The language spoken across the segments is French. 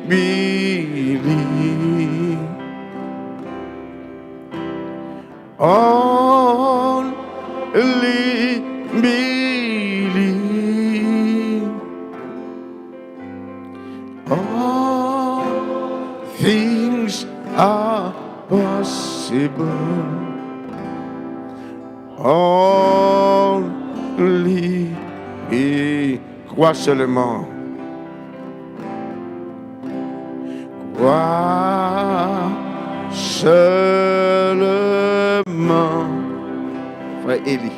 believe. Only believe. All things are possible. Only believe. Crois seulement. Crois seulement. Frère Élie.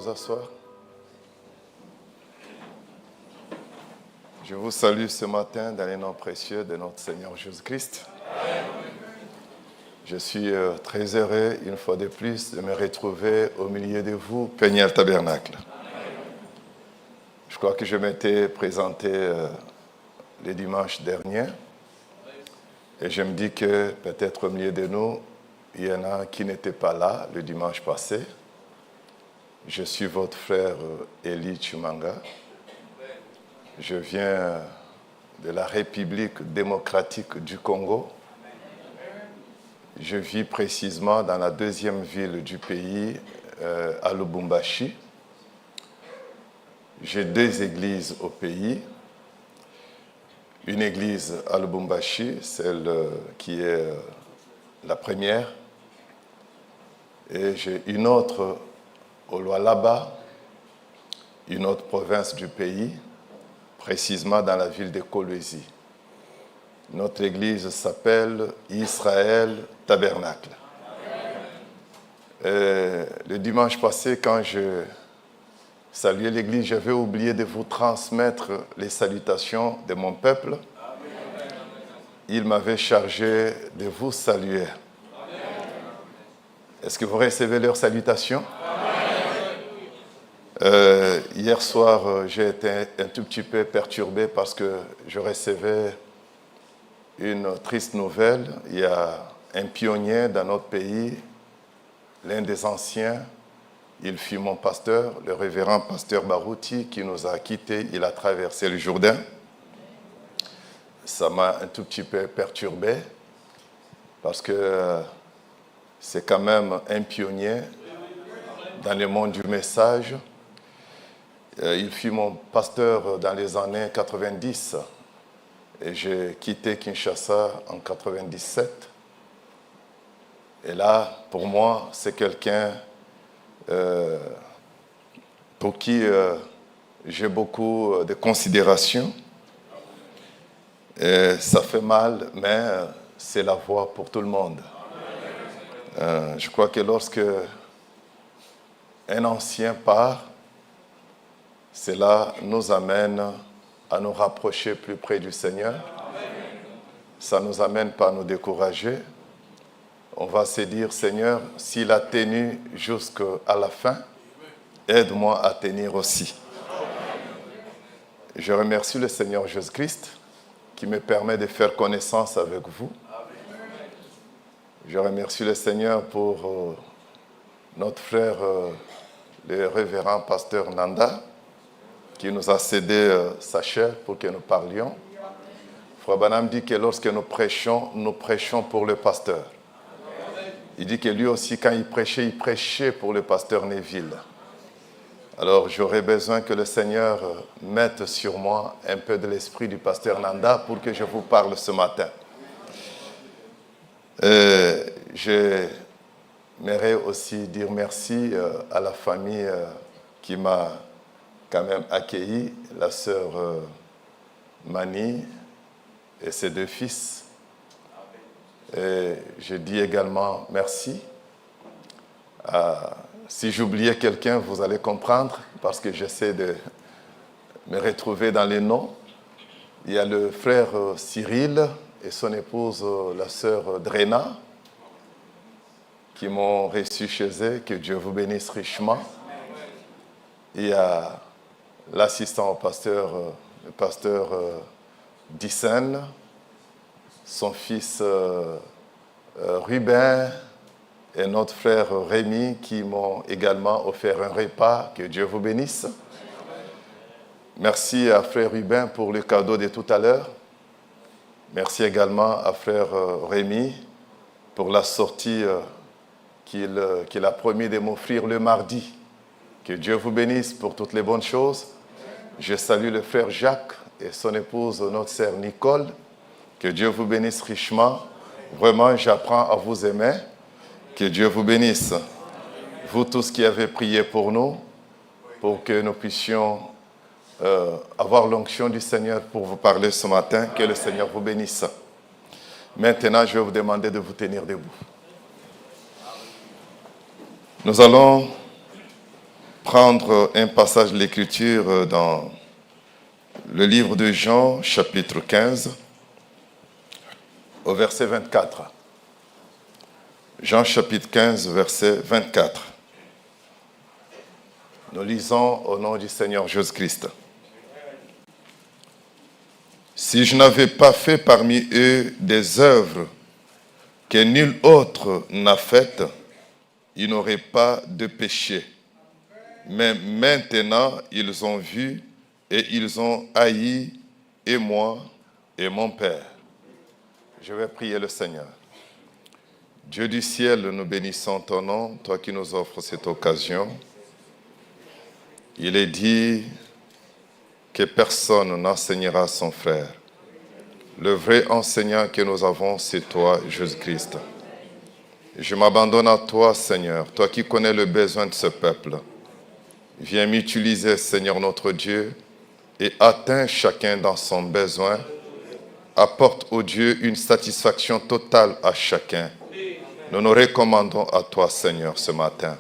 S'asseoir. Je vous salue ce matin dans les noms précieux de notre Seigneur Jésus-Christ. Je suis très heureux, une fois de plus, de me retrouver au milieu de vous, Peniel Tabernacle. Je crois que je m'étais présenté le dimanche dernier et je me dis que peut-être au milieu de nous, il y en a qui n'étaient pas là le dimanche passé. Je suis votre frère Élie Chumanga. Je viens de la République démocratique du Congo. Je vis précisément dans la deuxième ville du pays, à Lubumbashi. J'ai 2 églises au pays. Une église à Lubumbashi, celle qui est la première. Et j'ai une autre au Lualaba, une autre province du pays, précisément dans la ville de Kolwezi. Notre église s'appelle Israël Tabernacle. Le dimanche passé, quand je saluais l'église, j'avais oublié de vous transmettre les salutations de mon peuple. Il m'avait chargé de vous saluer. Est-ce que vous recevez leurs salutations? Hier soir, j'ai été un tout petit peu perturbé parce que je recevais une triste nouvelle. Il y a un pionnier dans notre pays, l'un des anciens. Il fut mon pasteur, le révérend pasteur Barouti, qui nous a quittés. Il a traversé le Jourdain. Ça m'a un tout petit peu perturbé parce que c'est quand même un pionnier dans le monde du message. Il fut mon pasteur dans les années 90 et j'ai quitté Kinshasa en 97. Et là, pour moi, c'est quelqu'un pour qui j'ai beaucoup de considération. Et ça fait mal, mais c'est la voie pour tout le monde. Je crois que lorsque un ancien part, cela nous amène à nous rapprocher plus près du Seigneur. Ça ne nous amène pas à nous décourager. On va se dire, Seigneur, s'il a tenu jusqu'à la fin, aide-moi à tenir aussi. Je remercie le Seigneur Jésus-Christ qui me permet de faire connaissance avec vous. Je remercie le Seigneur pour notre frère, le révérend pasteur Nanda, qui nous a cédé sa chair pour que nous parlions. Frère Branham dit que lorsque nous prêchons pour le pasteur. Il dit que lui aussi, quand il prêchait pour le pasteur Neville. Alors j'aurais besoin que le Seigneur mette sur moi un peu de l'esprit du pasteur Nanda pour que je vous parle ce matin. J'aimerais aussi dire merci à la famille qui m'a quand même accueilli, la sœur Mani et ses 2 fils. Et je dis également merci. Si j'oubliais quelqu'un, vous allez comprendre, parce que j'essaie de me retrouver dans les noms. Il y a le frère Cyril et son épouse, la sœur Drena, qui m'ont reçu chez eux. Que Dieu vous bénisse richement. Il y a l'assistant au pasteur, le pasteur Dyssen, son fils Ruben et notre frère Rémi qui m'ont également offert un repas. Que Dieu vous bénisse. Merci à frère Ruben pour le cadeau de tout à l'heure. Merci également à frère Rémi pour la sortie qu'il a promis de m'offrir le mardi. Que Dieu vous bénisse pour toutes les bonnes choses. Je salue le frère Jacques et son épouse, notre sœur Nicole. Que Dieu vous bénisse richement. Vraiment, j'apprends à vous aimer. Que Dieu vous bénisse. Vous tous qui avez prié pour nous, pour que nous puissions avoir l'onction du Seigneur pour vous parler ce matin. Que le Seigneur vous bénisse. Maintenant, je vais vous demander de vous tenir debout. Nous allons prendre un passage de l'Écriture dans le livre de Jean, chapitre 15, au verset 24. Jean, chapitre 15, verset 24. Nous lisons au nom du Seigneur Jésus-Christ. Si je n'avais pas fait parmi eux des œuvres que nul autre n'a faites, ils n'auraient pas de péché. Mais maintenant, ils ont vu et ils ont haï, et moi et mon Père. Je vais prier le Seigneur. Dieu du ciel, nous bénissons ton nom, toi qui nous offres cette occasion. Il est dit que personne n'enseignera son frère. Le vrai enseignant que nous avons, c'est toi, Jésus-Christ. Je m'abandonne à toi, Seigneur, toi qui connais le besoin de ce peuple. Viens m'utiliser, Seigneur notre Dieu, et atteins chacun dans son besoin. Apporte, ô Dieu, une satisfaction totale à chacun. Nous nous recommandons à toi, Seigneur, ce matin.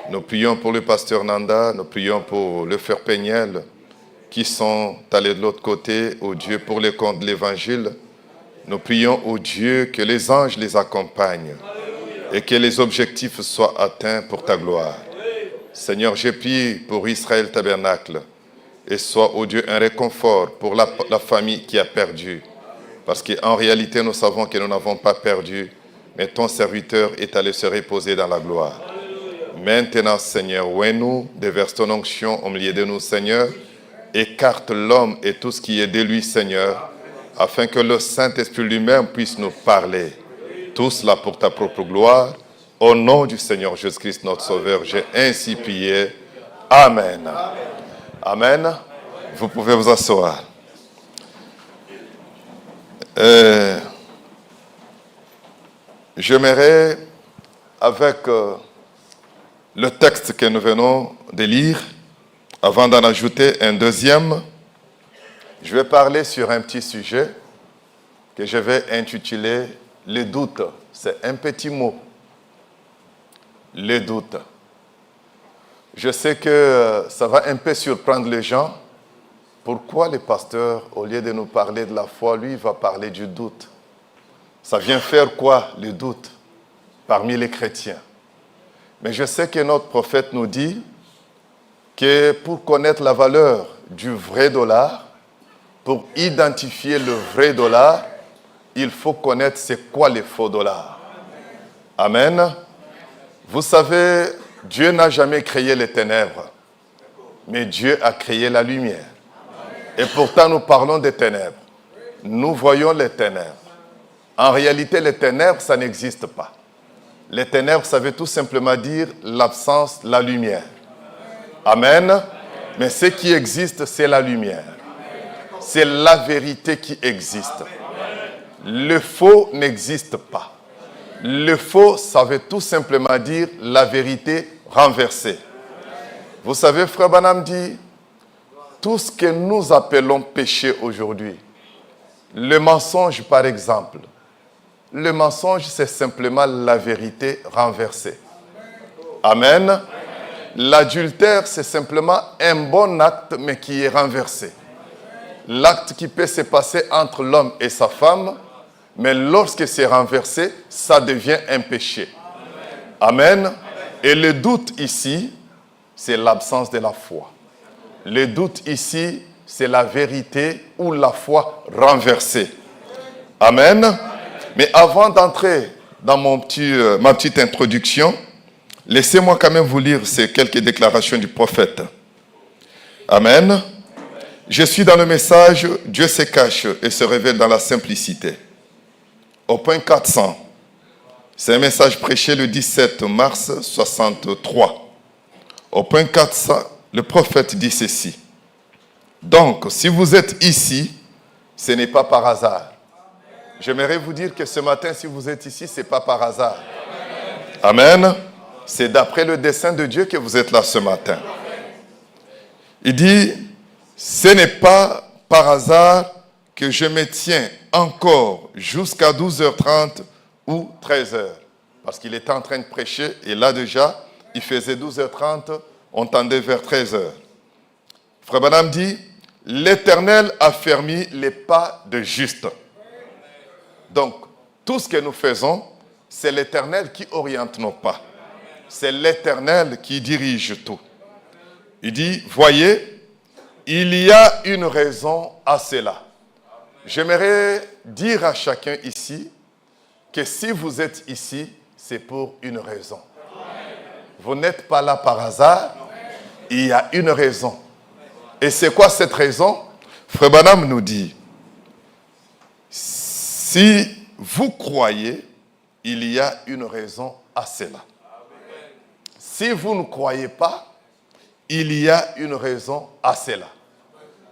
Nous prions pour le pasteur Nanda, nous prions pour le frère Péniel, qui sont allés de l'autre côté, ô Dieu, pour les comptes de l'Évangile. Nous prions, ô Dieu, que les anges les accompagnent et que les objectifs soient atteints pour ta gloire. Seigneur, je prie pour Israël Tabernacle et sois, ô Dieu, un réconfort pour la famille qui a perdu. Parce qu'en réalité, nous savons que nous n'avons pas perdu, mais ton serviteur est allé se reposer dans la gloire. Maintenant, Seigneur, ouais-nous, déverse ton onction au milieu de nous, Seigneur. Écarte l'homme et tout ce qui est de lui, Seigneur, afin que le Saint-Esprit lui-même puisse nous parler. Tout cela pour ta propre gloire. Au nom du Seigneur Jésus-Christ, notre Sauveur, j'ai ainsi prié. Amen. Amen. Vous pouvez vous asseoir. J'aimerais, avec le texte que nous venons de lire, avant d'en ajouter un deuxième, je vais parler sur un petit sujet que je vais intituler « Le doute ». C'est un petit mot. Le doute. Je sais que ça va un peu surprendre les gens. Pourquoi le pasteur, au lieu de nous parler de la foi, lui, va parler du doute? Ça vient faire quoi, le doute, parmi les chrétiens? Mais je sais que notre prophète nous dit que pour connaître la valeur du vrai dollar, pour identifier le vrai dollar, il faut connaître c'est quoi les faux dollars. Amen. Vous savez, Dieu n'a jamais créé les ténèbres, mais Dieu a créé la lumière. Et pourtant, nous parlons des ténèbres. Nous voyons les ténèbres. En réalité, les ténèbres, ça n'existe pas. Les ténèbres, ça veut tout simplement dire l'absence de la lumière. Amen. Mais ce qui existe, c'est la lumière. C'est la vérité qui existe. Le faux n'existe pas. Le faux, ça veut tout simplement dire la vérité renversée. Vous savez, Frère Branham dit, tout ce que nous appelons péché aujourd'hui, le mensonge par exemple, le mensonge c'est simplement la vérité renversée. Amen. L'adultère c'est simplement un bon acte mais qui est renversé. L'acte qui peut se passer entre l'homme et sa femme, mais lorsque c'est renversé, ça devient un péché. Amen. Et le doute ici, c'est l'absence de la foi. Le doute ici, c'est la vérité ou la foi renversée. Amen. Mais avant d'entrer dans ma petite introduction, laissez-moi quand même vous lire ces quelques déclarations du prophète. Amen. Je suis dans le message « Dieu se cache et se révèle dans la simplicité ». Au point 400, c'est un message prêché le 17 mars 63. Au point 400, le prophète dit ceci. Donc, si vous êtes ici, ce n'est pas par hasard. J'aimerais vous dire que ce matin, si vous êtes ici, ce n'est pas par hasard. Amen. C'est d'après le dessein de Dieu que vous êtes là ce matin. Il dit, ce n'est pas par hasard que je me tiens encore jusqu'à 12h30 ou 13h. Parce qu'il était en train de prêcher et là déjà, il faisait 12h30, on tendait vers 13h. Frère Branham dit, l'Éternel a fermé les pas de juste. Donc, tout ce que nous faisons, c'est l'Éternel qui oriente nos pas. C'est l'Éternel qui dirige tout. Il dit, voyez, il y a une raison à cela. J'aimerais dire à chacun ici que si vous êtes ici, c'est pour une raison. Vous n'êtes pas là par hasard, il y a une raison. Et c'est quoi cette raison? Frère Branham nous dit, si vous croyez, il y a une raison à cela. Si vous ne croyez pas, il y a une raison à cela.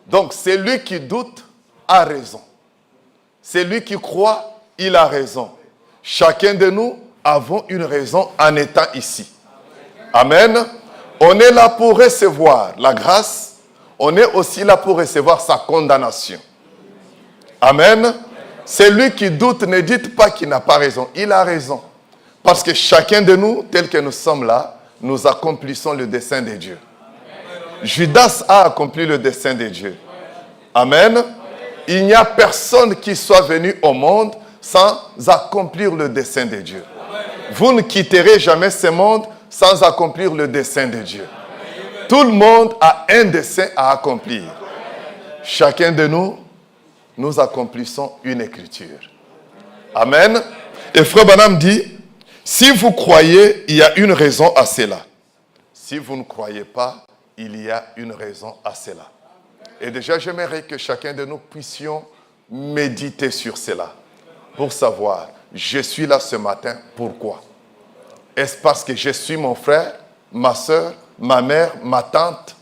Donc, celui qui doute a raison. Celui qui croit, il a raison. Chacun de nous avons une raison en étant ici. Amen. On est là pour recevoir la grâce. On est aussi là pour recevoir sa condamnation. Amen. Celui qui doute, ne dites pas qu'il n'a pas raison. Il a raison. Parce que chacun de nous, tel que nous sommes là, nous accomplissons le dessein de Dieu. Judas a accompli le dessein de Dieu. Amen. Il n'y a personne qui soit venu au monde sans accomplir le dessein de Dieu. Vous ne quitterez jamais ce monde sans accomplir le dessein de Dieu. Tout le monde a un dessein à accomplir. Chacun de nous, nous accomplissons une écriture. Amen. Et Frère Branham dit, si vous croyez, il y a une raison à cela. Si vous ne croyez pas, il y a une raison à cela. Et déjà, j'aimerais que chacun de nous puissions méditer sur cela pour savoir, je suis là ce matin, pourquoi? Est-ce parce que je suis mon frère, ma soeur, ma mère, ma tante?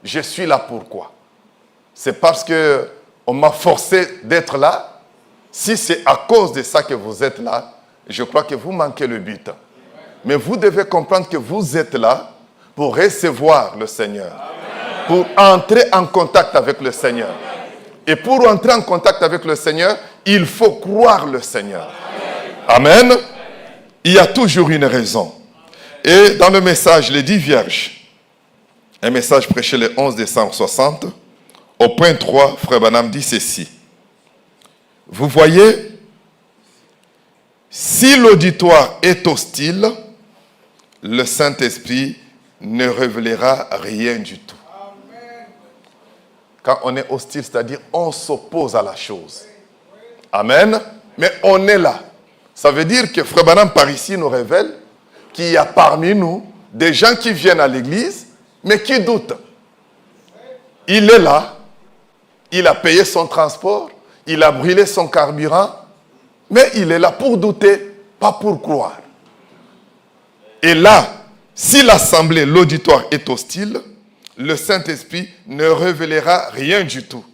Je suis là pourquoi? C'est parce qu'on m'a forcé d'être là? Si c'est à cause de ça que vous êtes là, je crois que vous manquez le but. Mais vous devez comprendre que vous êtes là pour recevoir le Seigneur. Pour entrer en contact avec le Seigneur. Et pour entrer en contact avec le Seigneur, il faut croire le Seigneur. Amen. Il y a toujours une raison. Et dans le message, les 10 vierges, un message prêché le 11 décembre 60, au point 3, Frère Branham dit ceci. Vous voyez, si l'auditoire est hostile, le Saint-Esprit ne révélera rien du tout. Quand on est hostile, c'est-à-dire on s'oppose à la chose. Amen. Mais on est là. Ça veut dire que Frère Branham par ici nous révèle qu'il y a parmi nous des gens qui viennent à l'église, mais qui doutent. Il est là, il a payé son transport, il a brûlé son carburant, mais il est là pour douter, pas pour croire. Et là, si l'assemblée, l'auditoire est hostile, le Saint-Esprit ne révélera rien du tout.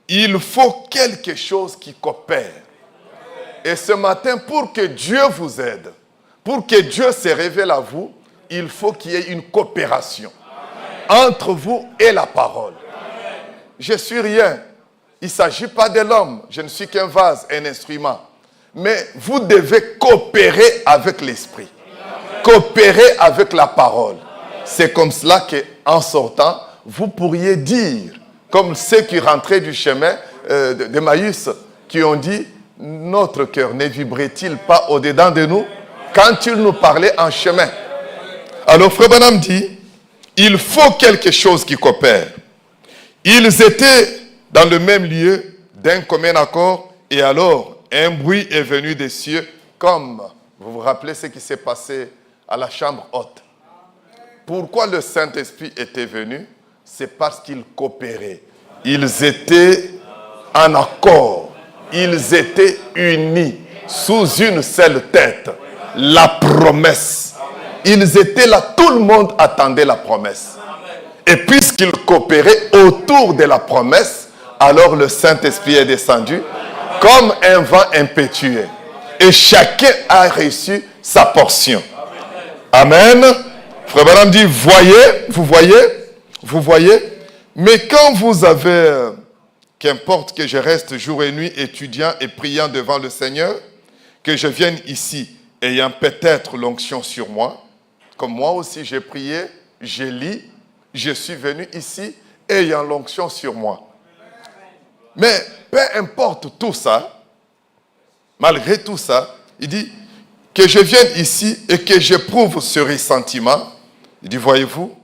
Il faut quelque chose qui coopère. Et ce matin, pour que Dieu vous aide, pour que Dieu se révèle à vous, il faut qu'il y ait une coopération entre vous et la parole. Je ne suis rien. Il ne s'agit pas de l'homme. Je ne suis qu'un vase, un instrument. Mais vous devez coopérer avec l'Esprit. Coopérer avec la parole. C'est comme cela qu'en sortant, vous pourriez dire, comme ceux qui rentraient du chemin d'Emmaüs, qui ont dit, notre cœur ne vibrait-il pas au-dedans de nous quand il nous parlait en chemin? Alors Frère Branham dit, il faut quelque chose qui coopère. Ils étaient dans le même lieu, d'un commun accord, et alors un bruit est venu des cieux, comme vous vous rappelez ce qui s'est passé à la chambre haute. Pourquoi le Saint-Esprit était venu? C'est parce qu'ils coopéraient. Ils étaient en accord. Ils étaient unis sous une seule tête. La promesse. Ils étaient là, tout le monde attendait la promesse. Et puisqu'ils coopéraient autour de la promesse, alors le Saint-Esprit est descendu comme un vent impétueux. Et chacun a reçu sa portion. Amen. Frère Branham dit, vous voyez, mais quand vous avez, qu'importe que je reste jour et nuit étudiant et priant devant le Seigneur, que je vienne ici ayant peut-être l'onction sur moi, comme moi aussi j'ai prié, j'ai lu, je suis venu ici ayant l'onction sur moi. Mais peu importe tout ça, malgré tout ça, il dit que je vienne ici et que j'éprouve ce ressentiment. Il dit, voyez-vous,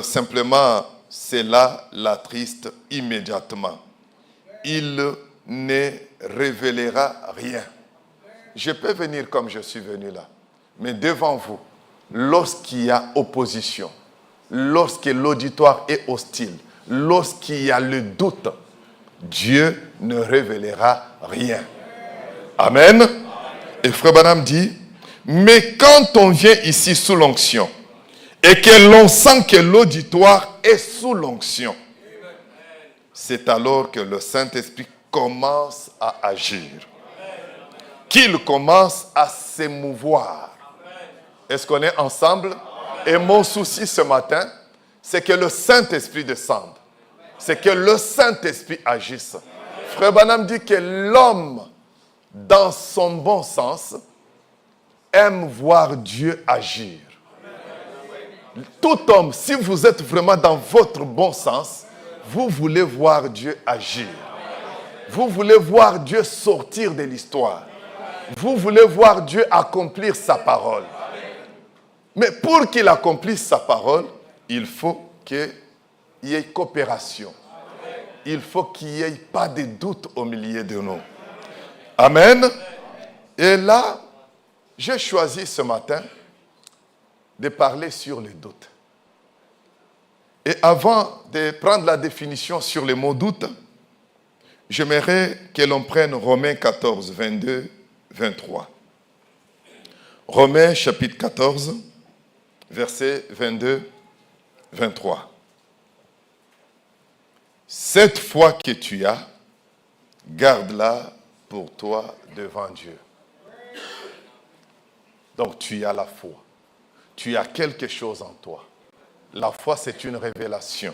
simplement, c'est là la triste immédiatement. Il ne révélera rien. Je peux venir comme je suis venu là, mais devant vous, lorsqu'il y a opposition, lorsque l'auditoire est hostile, lorsqu'il y a le doute, Dieu ne révélera rien. Amen. Et Frère Branham dit, mais quand on vient ici sous l'onction, et que l'on sent que l'auditoire est sous l'onction, c'est alors que le Saint-Esprit commence à agir. Qu'il commence à s'émouvoir. Est-ce qu'on est ensemble? Et mon souci ce matin, c'est que le Saint-Esprit descende. C'est que le Saint-Esprit agisse. Frère Branham dit que l'homme, dans son bon sens, aime voir Dieu agir. Tout homme, si vous êtes vraiment dans votre bon sens, vous voulez voir Dieu agir. Vous voulez voir Dieu sortir de l'histoire. Vous voulez voir Dieu accomplir sa parole. Mais pour qu'il accomplisse sa parole, il faut qu'il y ait coopération. Il faut qu'il n'y ait pas de doute au milieu de nous. Amen. Et là, j'ai choisi ce matin de parler sur les doutes. Et avant de prendre la définition sur les mots doute, j'aimerais que l'on prenne Romains 14, 22, 23. Romains chapitre 14, versets 22, 23. Cette foi que tu as, garde-la pour toi devant Dieu. Donc tu as la foi. Tu as quelque chose en toi. La foi, c'est une révélation.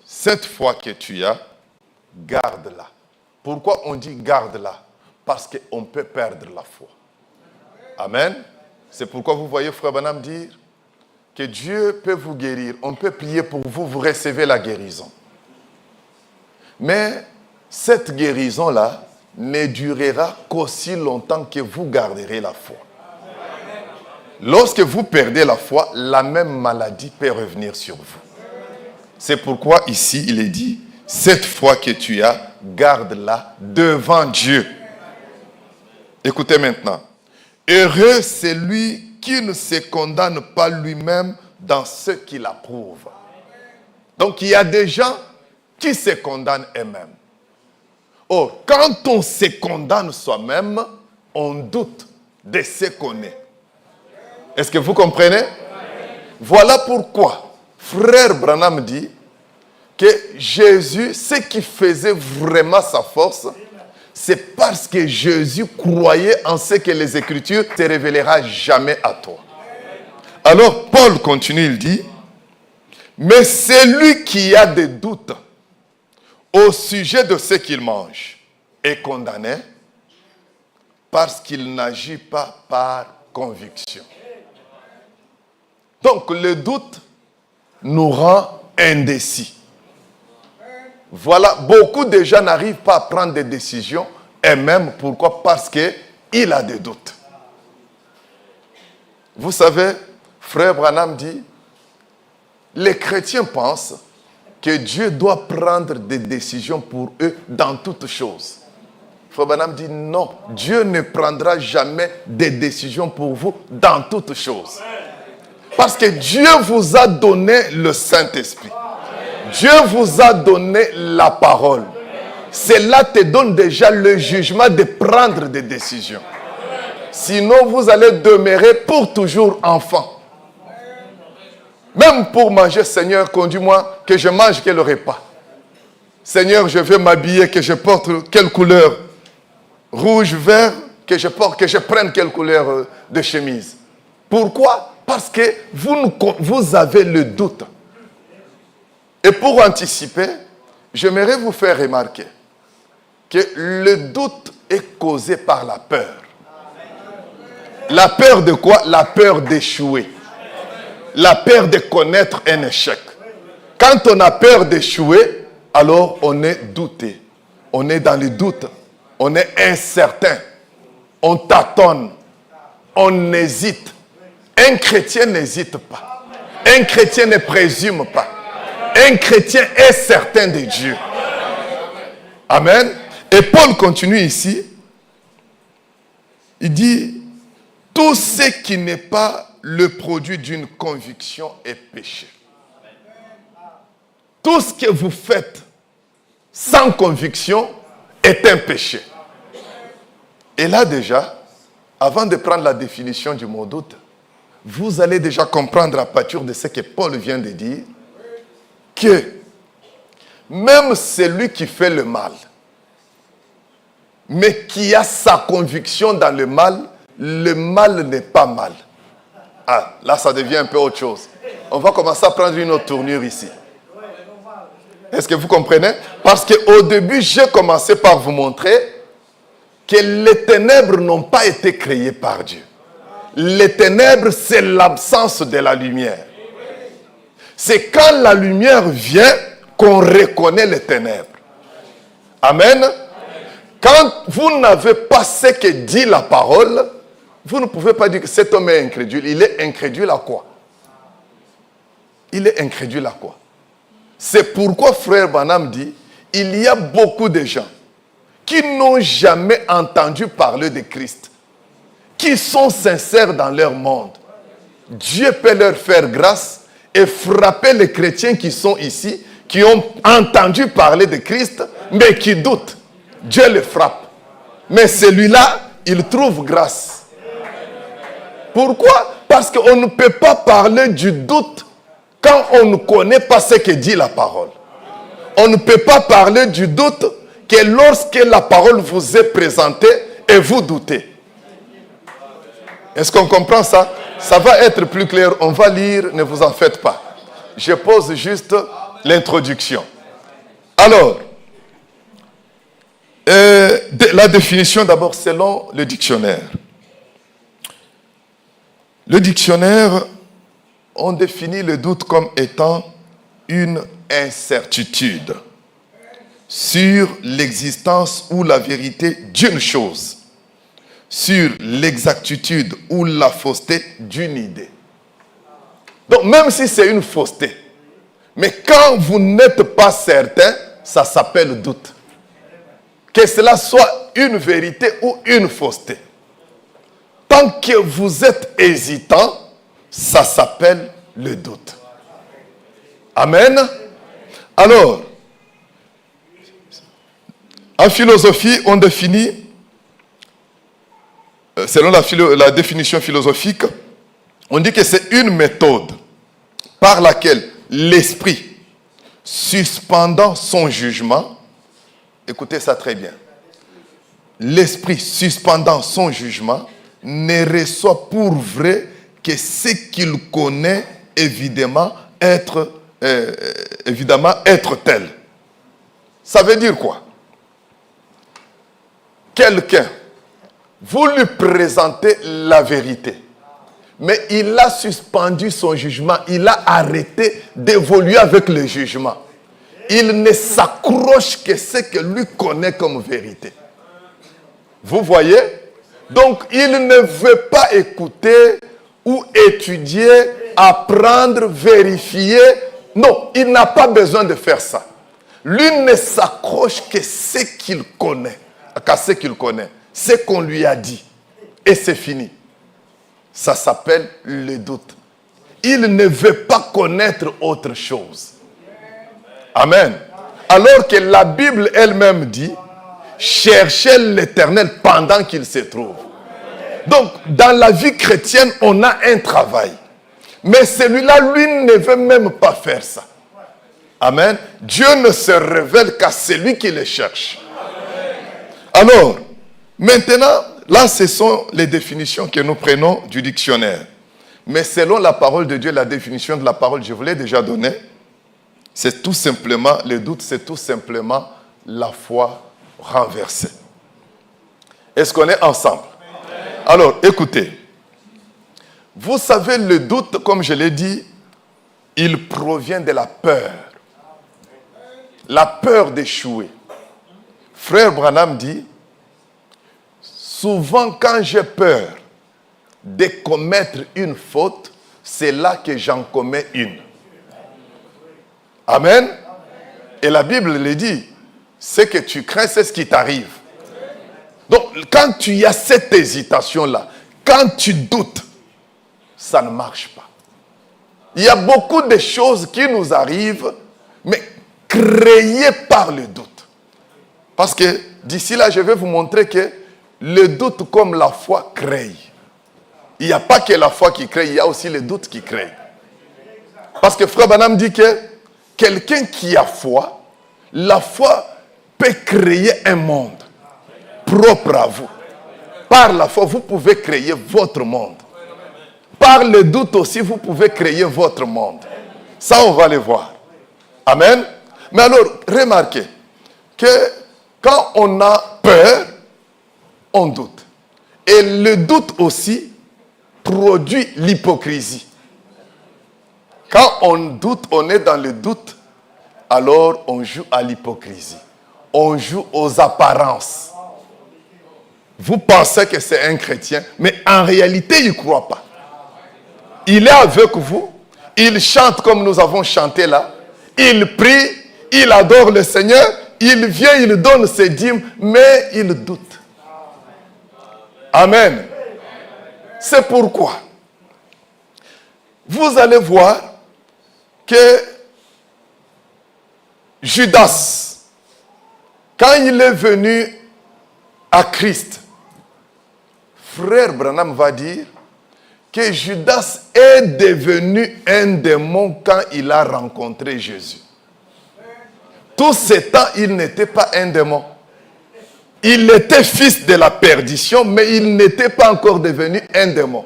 Cette foi que tu as, garde-la. Pourquoi on dit garde-la? Parce qu'on peut perdre la foi. Amen. C'est pourquoi vous voyez Frère Branham dire que Dieu peut vous guérir. On peut prier pour vous, vous recevez la guérison. Mais cette guérison-là ne durera qu'aussi longtemps que vous garderez la foi. Lorsque vous perdez la foi, la même maladie peut revenir sur vous. C'est pourquoi ici, il est dit, cette foi que tu as, garde-la devant Dieu. Écoutez maintenant. Heureux c'est lui qui ne se condamne pas lui-même dans ce qu'il approuve. Donc il y a des gens qui se condamnent eux-mêmes. Or, quand on se condamne soi-même, on doute de ce qu'on est. Est-ce que vous comprenez? Voilà pourquoi Frère Branham dit que Jésus, ce qui faisait vraiment sa force, c'est parce que Jésus croyait en ce que les Écritures ne te révélera jamais à toi. Alors Paul continue, il dit, mais celui qui a des doutes au sujet de ce qu'il mange est condamné parce qu'il n'agit pas par conviction. Donc le doute nous rend indécis. Voilà, beaucoup de gens n'arrivent pas à prendre des décisions, et même pourquoi? Parce qu'il a des doutes. Vous savez, frère Branham dit, les chrétiens pensent que Dieu doit prendre des décisions pour eux dans toutes choses. Frère Branham dit non, Dieu ne prendra jamais des décisions pour vous dans toutes choses. Parce que Dieu vous a donné le Saint-Esprit. Dieu vous a donné la parole. Cela te donne déjà le jugement de prendre des décisions. Sinon, vous allez demeurer pour toujours enfant. Même pour manger, Seigneur, conduis-moi, que je mange quel repas. Seigneur, je veux m'habiller, que je porte quelle couleur? Rouge, vert, que je prenne quelle couleur de chemise. Pourquoi? Parce que vous avez le doute. Et pour anticiper, j'aimerais vous faire remarquer que le doute est causé par la peur. La peur de quoi? La peur d'échouer. La peur de connaître un échec. Quand on a peur d'échouer, alors on est douté. On est dans le doute. On est incertain. On tâtonne. On hésite. Un chrétien n'hésite pas. Un chrétien ne présume pas. Un chrétien est certain de Dieu. Amen. Et Paul continue ici. Il dit, tout ce qui n'est pas le produit d'une conviction est péché. Tout ce que vous faites sans conviction est un péché. Et là déjà, avant de prendre la définition du mot doute, vous allez déjà comprendre à partir de ce que Paul vient de dire, que même celui qui fait le mal, mais qui a sa conviction dans le mal n'est pas mal. Ah, là ça devient un peu autre chose. On va commencer à prendre une autre tournure ici. Est-ce que vous comprenez? Parce qu'au début, j'ai commencé par vous montrer que les ténèbres n'ont pas été créées par Dieu. Les ténèbres, c'est l'absence de la lumière. C'est quand la lumière vient qu'on reconnaît les ténèbres. Amen. Quand vous n'avez pas ce que dit la parole, vous ne pouvez pas dire que cet homme est incrédule. Il est incrédule à quoi? Il est incrédule à quoi? C'est pourquoi frère Branham dit, il y a beaucoup de gens qui n'ont jamais entendu parler de Christ, qui sont sincères dans leur monde. Dieu peut leur faire grâce et frapper les chrétiens qui sont ici, qui ont entendu parler de Christ, mais qui doutent. Dieu le frappe. Mais celui-là, il trouve grâce. Pourquoi? Parce qu'on ne peut pas parler du doute quand on ne connaît pas ce que dit la parole. On ne peut pas parler du doute que lorsque la parole vous est présentée et vous doutez. Est-ce qu'on comprend ça? Ça va être plus clair. On va lire, ne vous en faites pas. Je pose juste l'introduction. Alors, la définition d'abord selon le dictionnaire. Le dictionnaire, on définit le doute comme étant une incertitude sur l'existence ou la vérité d'une chose, sur l'exactitude ou la fausseté d'une idée. Donc même si c'est une fausseté, mais quand vous n'êtes pas certain, ça s'appelle doute. Que cela soit une vérité ou une fausseté. Tant que vous êtes hésitant, ça s'appelle le doute. Amen. Alors, en philosophie, on définit, selon la définition philosophique, on dit que c'est une méthode par laquelle l'esprit suspendant son jugement, écoutez ça très bien, l'esprit suspendant son jugement ne reçoit pour vrai que ce qu'il connaît évidemment être tel. Ça veut dire quoi? Quelqu'un, vous lui présentez la vérité, mais il a suspendu son jugement, il a arrêté d'évoluer avec le jugement. Il ne s'accroche que ce que lui connaît comme vérité. Vous voyez? Donc, il ne veut pas écouter ou étudier, apprendre, vérifier. Non, il n'a pas besoin de faire ça. Lui ne s'accroche que ce qu'il connaît, qu'à ce qu'il connaît, ce qu'on lui a dit. Et c'est fini. Ça s'appelle le doute. Il ne veut pas connaître autre chose. Amen. Alors que la Bible elle-même dit, cherchez l'Éternel pendant qu'il se trouve. Donc, dans la vie chrétienne, on a un travail. Mais celui-là, lui, ne veut même pas faire ça. Amen. Dieu ne se révèle qu'à celui qui le cherche. Alors, maintenant, là, ce sont les définitions que nous prenons du dictionnaire. Mais selon la parole de Dieu, la définition de la parole, je vous l'ai déjà donnée. C'est tout simplement, le doute, c'est tout simplement la foi renversée. Est-ce qu'on est ensemble? Alors, écoutez. Vous savez, le doute, comme je l'ai dit, il provient de la peur. La peur d'échouer. Frère Branham dit, souvent quand j'ai peur de commettre une faute, c'est là que j'en commets une. Amen. Et la Bible le dit, ce que tu crains, c'est ce qui t'arrive. Donc, quand tu as cette hésitation-là, quand tu doutes, ça ne marche pas. Il y a beaucoup de choses qui nous arrivent, mais créées par le doute. Parce que d'ici là, je vais vous montrer que le doute comme la foi crée. Il n'y a pas que la foi qui crée, il y a aussi le doute qui crée. Parce que Frère Branham dit que quelqu'un qui a foi, la foi peut créer un monde propre à vous. Par la foi, vous pouvez créer votre monde. Par le doute aussi, vous pouvez créer votre monde. Ça, on va le voir. Amen. Mais alors, remarquez que quand on a peur, on doute. Et le doute aussi produit l'hypocrisie. Quand on doute, on est dans le doute, alors on joue à l'hypocrisie. On joue aux apparences. Vous pensez que c'est un chrétien, mais en réalité, il ne croit pas. Il est avec vous, il chante comme nous avons chanté là, il prie, il adore le Seigneur, il vient, il donne ses dîmes, mais il doute. Amen. C'est pourquoi vous allez voir que Judas, quand il est venu à Christ, Frère Branham va dire que Judas est devenu un démon quand il a rencontré Jésus. Tout ce temps, il n'était pas un démon. Il était fils de la perdition, mais il n'était pas encore devenu un démon.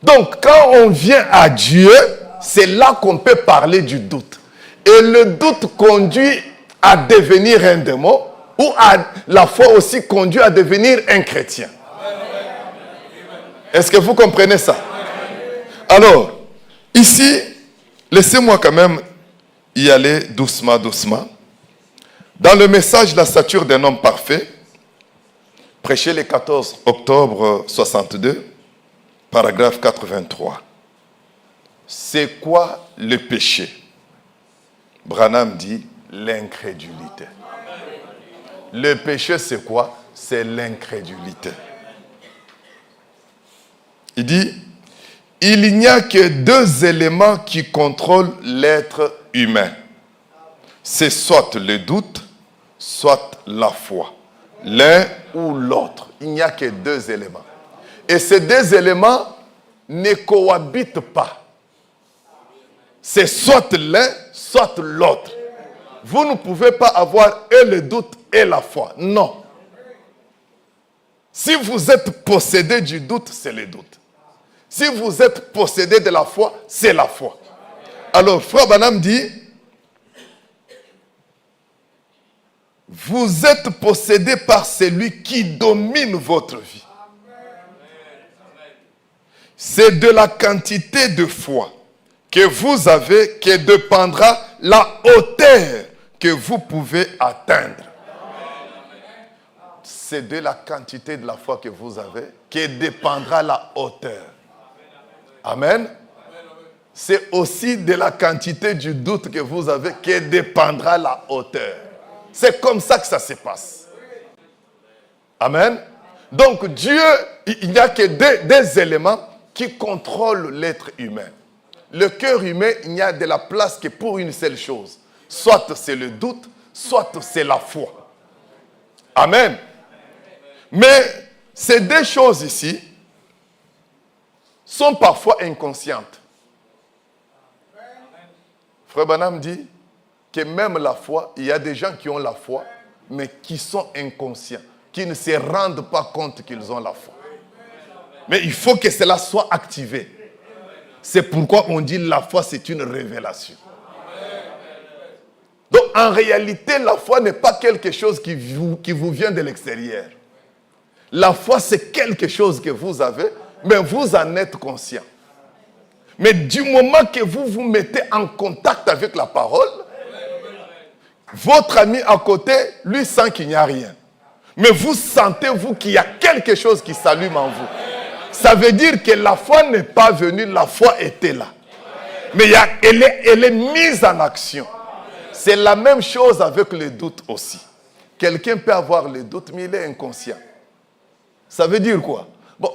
Donc, quand on vient à Dieu, c'est là qu'on peut parler du doute. Et le doute conduit à devenir un démon, ou la foi aussi conduit à devenir un chrétien. Est-ce que vous comprenez ça? Alors, ici, laissez-moi quand même y aller doucement, doucement. Dans le message La stature d'un homme parfait, prêché le 14 octobre 62, paragraphe 83. C'est quoi le péché? Branham dit l'incrédulité. Le péché, c'est quoi? C'est l'incrédulité. Il dit, il n'y a que deux éléments qui contrôlent l'être humain. C'est soit le doute, soit la foi. L'un ou l'autre. Il n'y a que deux éléments. Et ces deux éléments ne cohabitent pas. C'est soit l'un, soit l'autre. Vous ne pouvez pas avoir et le doute et la foi. Non. Si vous êtes possédé du doute, c'est le doute. Si vous êtes possédé de la foi, c'est la foi. Alors, Frère Branham dit, vous êtes possédé par celui qui domine votre vie. C'est de la quantité de foi que vous avez que dépendra la hauteur que vous pouvez atteindre. C'est de la quantité de la foi que vous avez que dépendra la hauteur. Amen. C'est aussi de la quantité du doute que vous avez que dépendra la hauteur. C'est comme ça que ça se passe. Amen. Donc Dieu, il n'y a que des éléments qui contrôlent l'être humain. Le cœur humain, il n'y a de la place que pour une seule chose. Soit c'est le doute, soit c'est la foi. Amen. Mais ces deux choses ici sont parfois inconscientes. Frère Branham dit que même la foi, il y a des gens qui ont la foi, mais qui sont inconscients, qui ne se rendent pas compte qu'ils ont la foi. Mais il faut que cela soit activé. C'est pourquoi on dit la foi, c'est une révélation. Donc en réalité, la foi n'est pas quelque chose qui vous vient de l'extérieur. La foi, c'est quelque chose que vous avez, mais vous en êtes conscient. Mais du moment que vous vous mettez en contact avec la parole, votre ami à côté, lui sent qu'il n'y a rien. Mais vous sentez, vous, qu'il y a quelque chose qui s'allume en vous. Ça veut dire que la foi n'est pas venue, la foi était là. Mais elle est mise en action. C'est la même chose avec le doute aussi. Quelqu'un peut avoir le doute, mais il est inconscient. Ça veut dire quoi? Bon,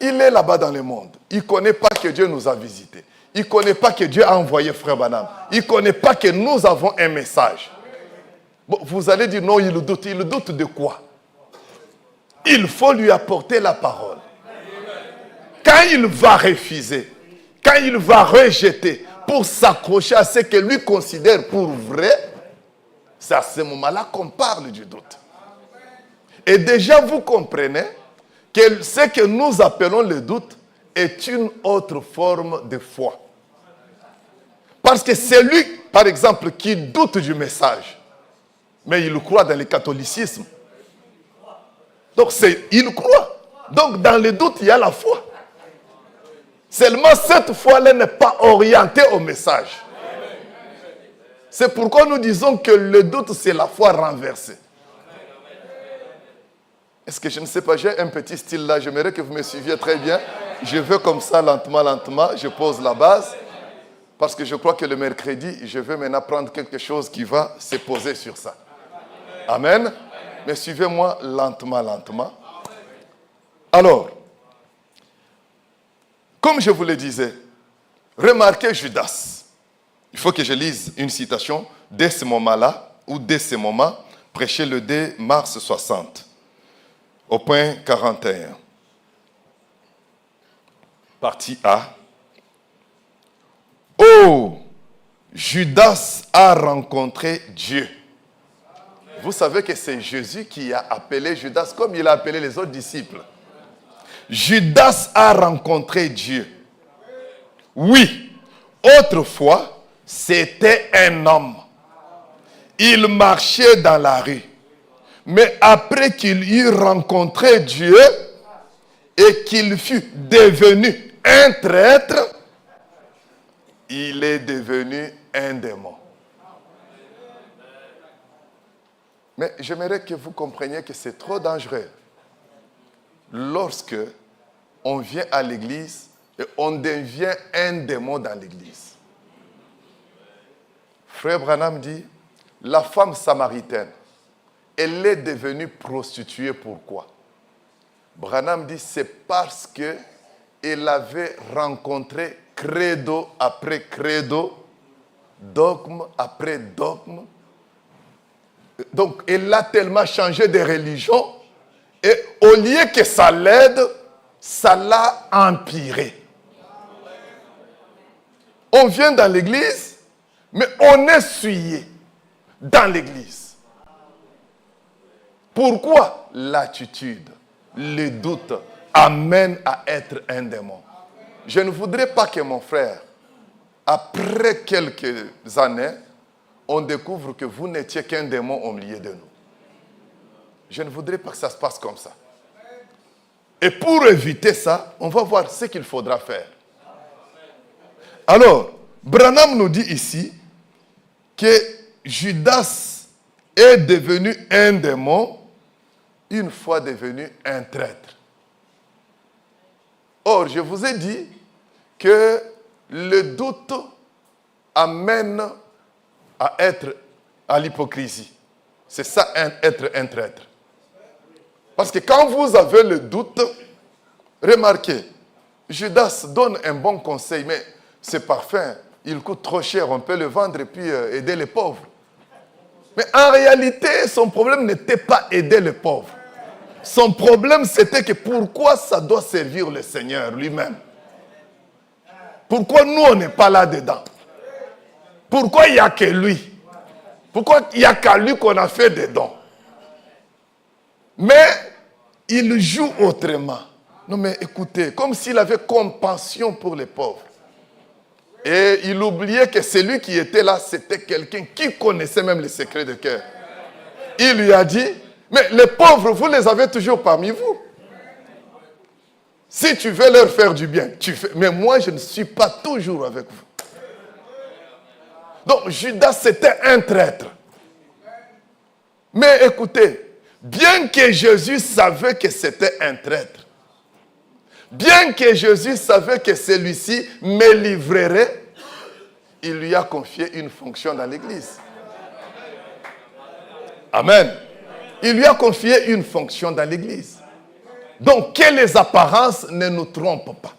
il est là-bas dans le monde. Il ne connaît pas que Dieu nous a visités. Il ne connaît pas que Dieu a envoyé Frère Branham. Il ne connaît pas que nous avons un message. Bon, vous allez dire non, il doute. Il doute de quoi? Il faut lui apporter la parole. Quand il va refuser, quand il va rejeter pour s'accrocher à ce que lui considère pour vrai, c'est à ce moment-là qu'on parle du doute. Et déjà vous comprenez que ce que nous appelons le doute est une autre forme de foi. Parce que c'est lui, par exemple, qui doute du message, mais il croit dans le catholicisme. Donc il croit. Donc dans le doute, il y a la foi. Seulement cette foi-là n'est pas orientée au message. C'est pourquoi nous disons que le doute, c'est la foi renversée. Est-ce que je ne sais pas, j'ai un petit style là, j'aimerais que vous me suiviez très bien. Je vais comme ça, lentement, je pose la base. Parce que je crois que le mercredi, je vais maintenant prendre quelque chose qui va se poser sur ça. Amen. Mais suivez-moi lentement. Alors, comme je vous le disais, remarquez Judas. Il faut que je lise une citation dès ce moment-là, ou dès ce moment, prêché le 2 mars 60, au point 41. Partie A. Oh, Judas a rencontré Dieu. Vous savez que c'est Jésus qui a appelé Judas comme il a appelé les autres disciples. Judas a rencontré Dieu. Oui, autrefois, c'était un homme. Il marchait dans la rue. Mais après qu'il eut rencontré Dieu et qu'il fut devenu un traître, il est devenu un démon. Mais j'aimerais que vous compreniez que c'est trop dangereux lorsque on vient à l'église et on devient un démon dans l'église. Frère Branham dit, la femme samaritaine, elle est devenue prostituée. Pourquoi? Branham dit, c'est parce qu'elle avait rencontré credo après credo, dogme après dogme. Donc, elle a tellement changé de religion et au lieu que ça l'aide, ça l'a empiré. On vient dans l'église, mais on est souillé dans l'église. Pourquoi l'attitude, le doute amène à être un démon? Je ne voudrais pas que mon frère, après quelques années, on découvre que vous n'étiez qu'un démon au milieu de nous. Je ne voudrais pas que ça se passe comme ça. Et pour éviter ça, on va voir ce qu'il faudra faire. Alors, Branham nous dit ici que Judas est devenu un démon une fois devenu un traître. Or, je vous ai dit que le doute amène à être à l'hypocrisie. C'est ça, être un traître. Parce que quand vous avez le doute, remarquez, Judas donne un bon conseil, mais ce parfum, il coûte trop cher, on peut le vendre et puis aider les pauvres. Mais en réalité, son problème n'était pas aider les pauvres. Son problème, c'était que pourquoi ça doit servir le Seigneur lui-même? Pourquoi nous, on n'est pas là-dedans? Pourquoi il n'y a que lui? Pourquoi il n'y a qu'à lui qu'on a fait des dons? Mais il joue autrement. Non mais écoutez, comme s'il avait compassion pour les pauvres. Et il oubliait que celui qui était là, c'était quelqu'un qui connaissait même les secrets de cœur. Il lui a dit, mais les pauvres, vous les avez toujours parmi vous. Si tu veux leur faire du bien, tu fais. Mais moi, je ne suis pas toujours avec vous. Donc, Judas, c'était un traître. Mais écoutez, bien que Jésus savait que c'était un traître, bien que Jésus savait que celui-ci me livrerait, il lui a confié une fonction dans l'église. Amen. Il lui a confié une fonction dans l'église. Donc, que les apparences ne nous trompent pas.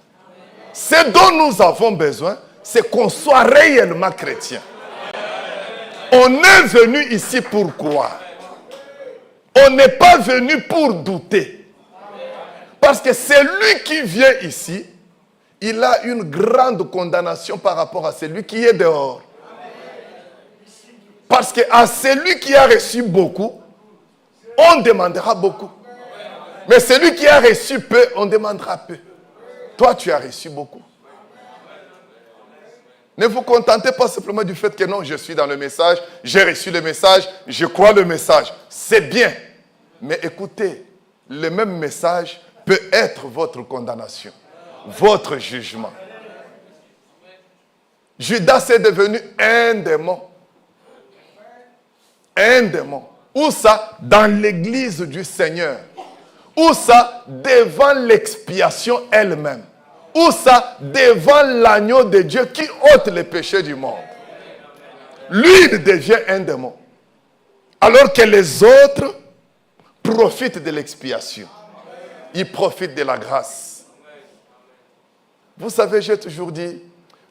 Ce dont nous avons besoin, c'est qu'on soit réellement chrétien. On est venu ici pour croire. On n'est pas venu pour douter. Parce que celui qui vient ici, il a une grande condamnation par rapport à celui qui est dehors. Parce qu'à celui qui a reçu beaucoup, on demandera beaucoup. Mais celui qui a reçu peu, on demandera peu. Toi, tu as reçu beaucoup. Ne vous contentez pas simplement du fait que non, je suis dans le message, j'ai reçu le message, je crois le message. C'est bien. Mais écoutez, le même message peut être votre condamnation, votre jugement. Judas est devenu un démon. Un démon. Où ça? Dans l'église du Seigneur. Où ça? Devant l'expiation elle-même. Où ça? Devant l'agneau de Dieu qui ôte les péchés du monde. Lui, il devient un démon. Alors que les autres profitent de l'expiation. Ils profitent de la grâce. Vous savez, j'ai toujours dit,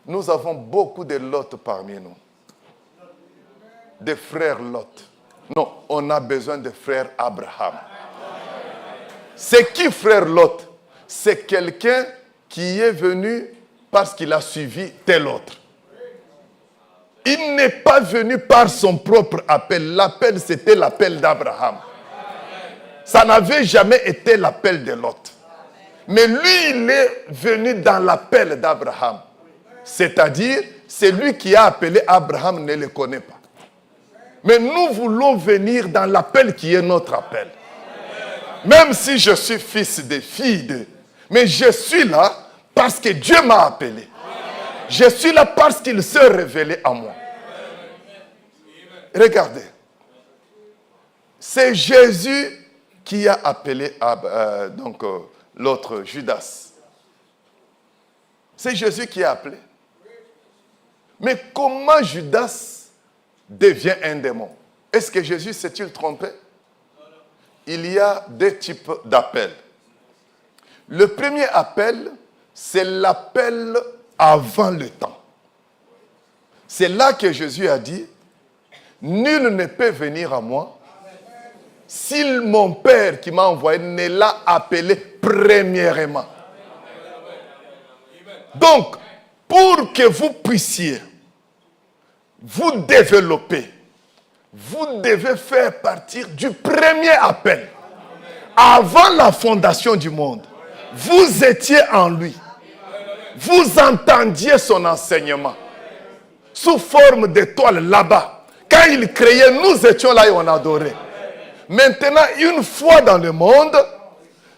nous avons beaucoup de Lot parmi nous. Des frères Lot. Non, on a besoin de frères Abraham. C'est qui frère Lot? C'est quelqu'un qui est venu parce qu'il a suivi tel autre. Il n'est pas venu par son propre appel. L'appel, c'était l'appel d'Abraham. Ça n'avait jamais été l'appel de Lot. Mais lui, il est venu dans l'appel d'Abraham. C'est-à-dire, celui qui a appelé Abraham ne le connaît pas. Mais nous voulons venir dans l'appel qui est notre appel. Même si je suis fils de fille de... Mais je suis là parce que Dieu m'a appelé. Je suis là parce qu'il s'est révélé à moi. Regardez. C'est Jésus qui a appelé l'autre Judas. C'est Jésus qui a appelé. Mais comment Judas devient un démon? Est-ce que Jésus s'est-il trompé? Il y a deux types d'appels. Le premier appel, c'est l'appel avant le temps. C'est là que Jésus a dit, nul ne peut venir à moi si mon Père qui m'a envoyé ne l'a appelé premièrement. Donc, pour que vous puissiez vous développer, vous devez faire partir du premier appel. Avant la fondation du monde, vous étiez en lui. Vous entendiez son enseignement sous forme d'étoile là-bas. Quand il créait, nous étions là et on adorait. Maintenant, une fois dans le monde,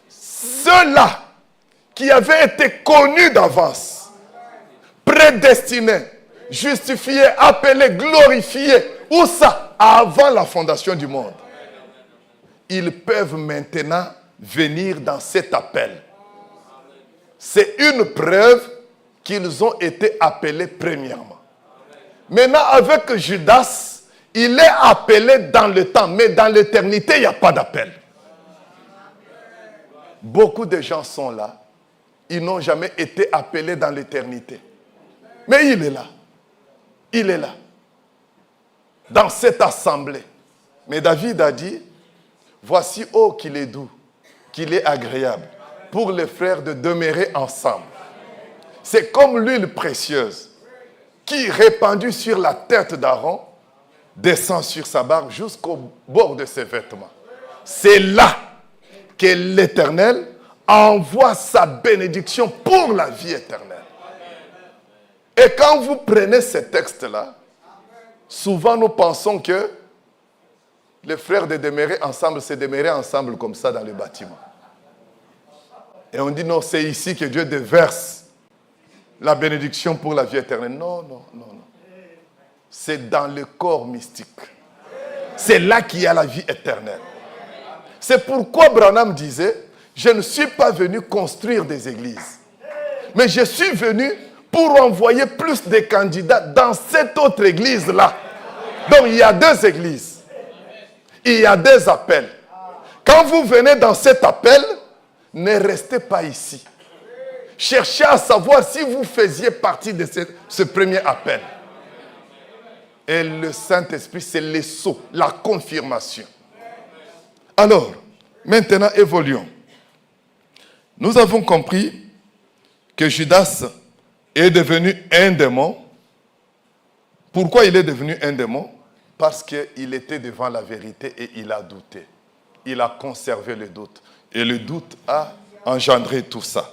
ceux-là qui avaient été connus d'avance, prédestinés, justifiés, appelés, glorifiés, où ça? Avant la fondation du monde. Ils peuvent maintenant venir dans cet appel. C'est une preuve qu'ils ont été appelés premièrement. Maintenant, avec Judas, il est appelé dans le temps, mais dans l'éternité, il n'y a pas d'appel. Beaucoup de gens sont là, ils n'ont jamais été appelés dans l'éternité. Mais il est là. Il est là. Dans cette assemblée. Mais David a dit, voici, oh, qu'il est doux, qu'il est agréable pour les frères de demeurer ensemble. C'est comme l'huile précieuse qui, répandue sur la tête d'Aaron, descend sur sa barbe jusqu'au bord de ses vêtements. C'est là que l'Éternel envoie sa bénédiction pour la vie éternelle. Et quand vous prenez ces textes-là, souvent nous pensons que les frères de demeurer ensemble, c'est demeurer ensemble comme ça dans le bâtiment. Et on dit non, c'est ici que Dieu déverse la bénédiction pour la vie éternelle. Non, non, non, non. C'est dans le corps mystique. C'est là qu'il y a la vie éternelle. C'est pourquoi Branham disait, je ne suis pas venu construire des églises, mais je suis venu pour envoyer plus de candidats dans cette autre église-là. Donc il y a deux églises. Il y a deux appels. Quand vous venez dans cet appel, ne restez pas ici. Cherchez à savoir si vous faisiez partie de ce premier appel. Et le Saint-Esprit, c'est le sceau, la confirmation. Alors, maintenant, évoluons. Nous avons compris que Judas est devenu un démon. Pourquoi il est devenu un démon? Parce qu'il était devant la vérité et il a douté. Il a conservé le doute. Et le doute a engendré tout ça.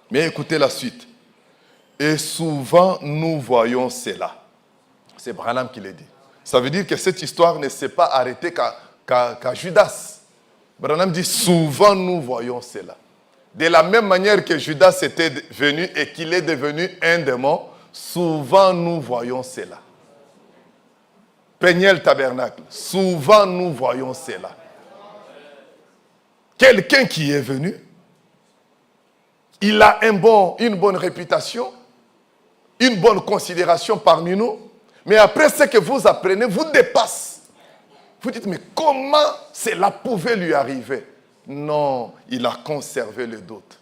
Mais écoutez la suite. Et souvent, nous voyons cela. C'est Branham qui l'a dit. Ça veut dire que cette histoire ne s'est pas arrêtée qu'à Judas. Branham dit, souvent nous voyons cela. De la même manière que Judas était venu et qu'il est devenu un démon, souvent nous voyons cela. Peniel Tabernacle, souvent nous voyons cela. Quelqu'un qui est venu, il a une bonne réputation, une bonne considération parmi nous, mais après ce que vous apprenez, vous dépasse. Vous dites, mais comment cela pouvait lui arriver? Non, il a conservé le doute.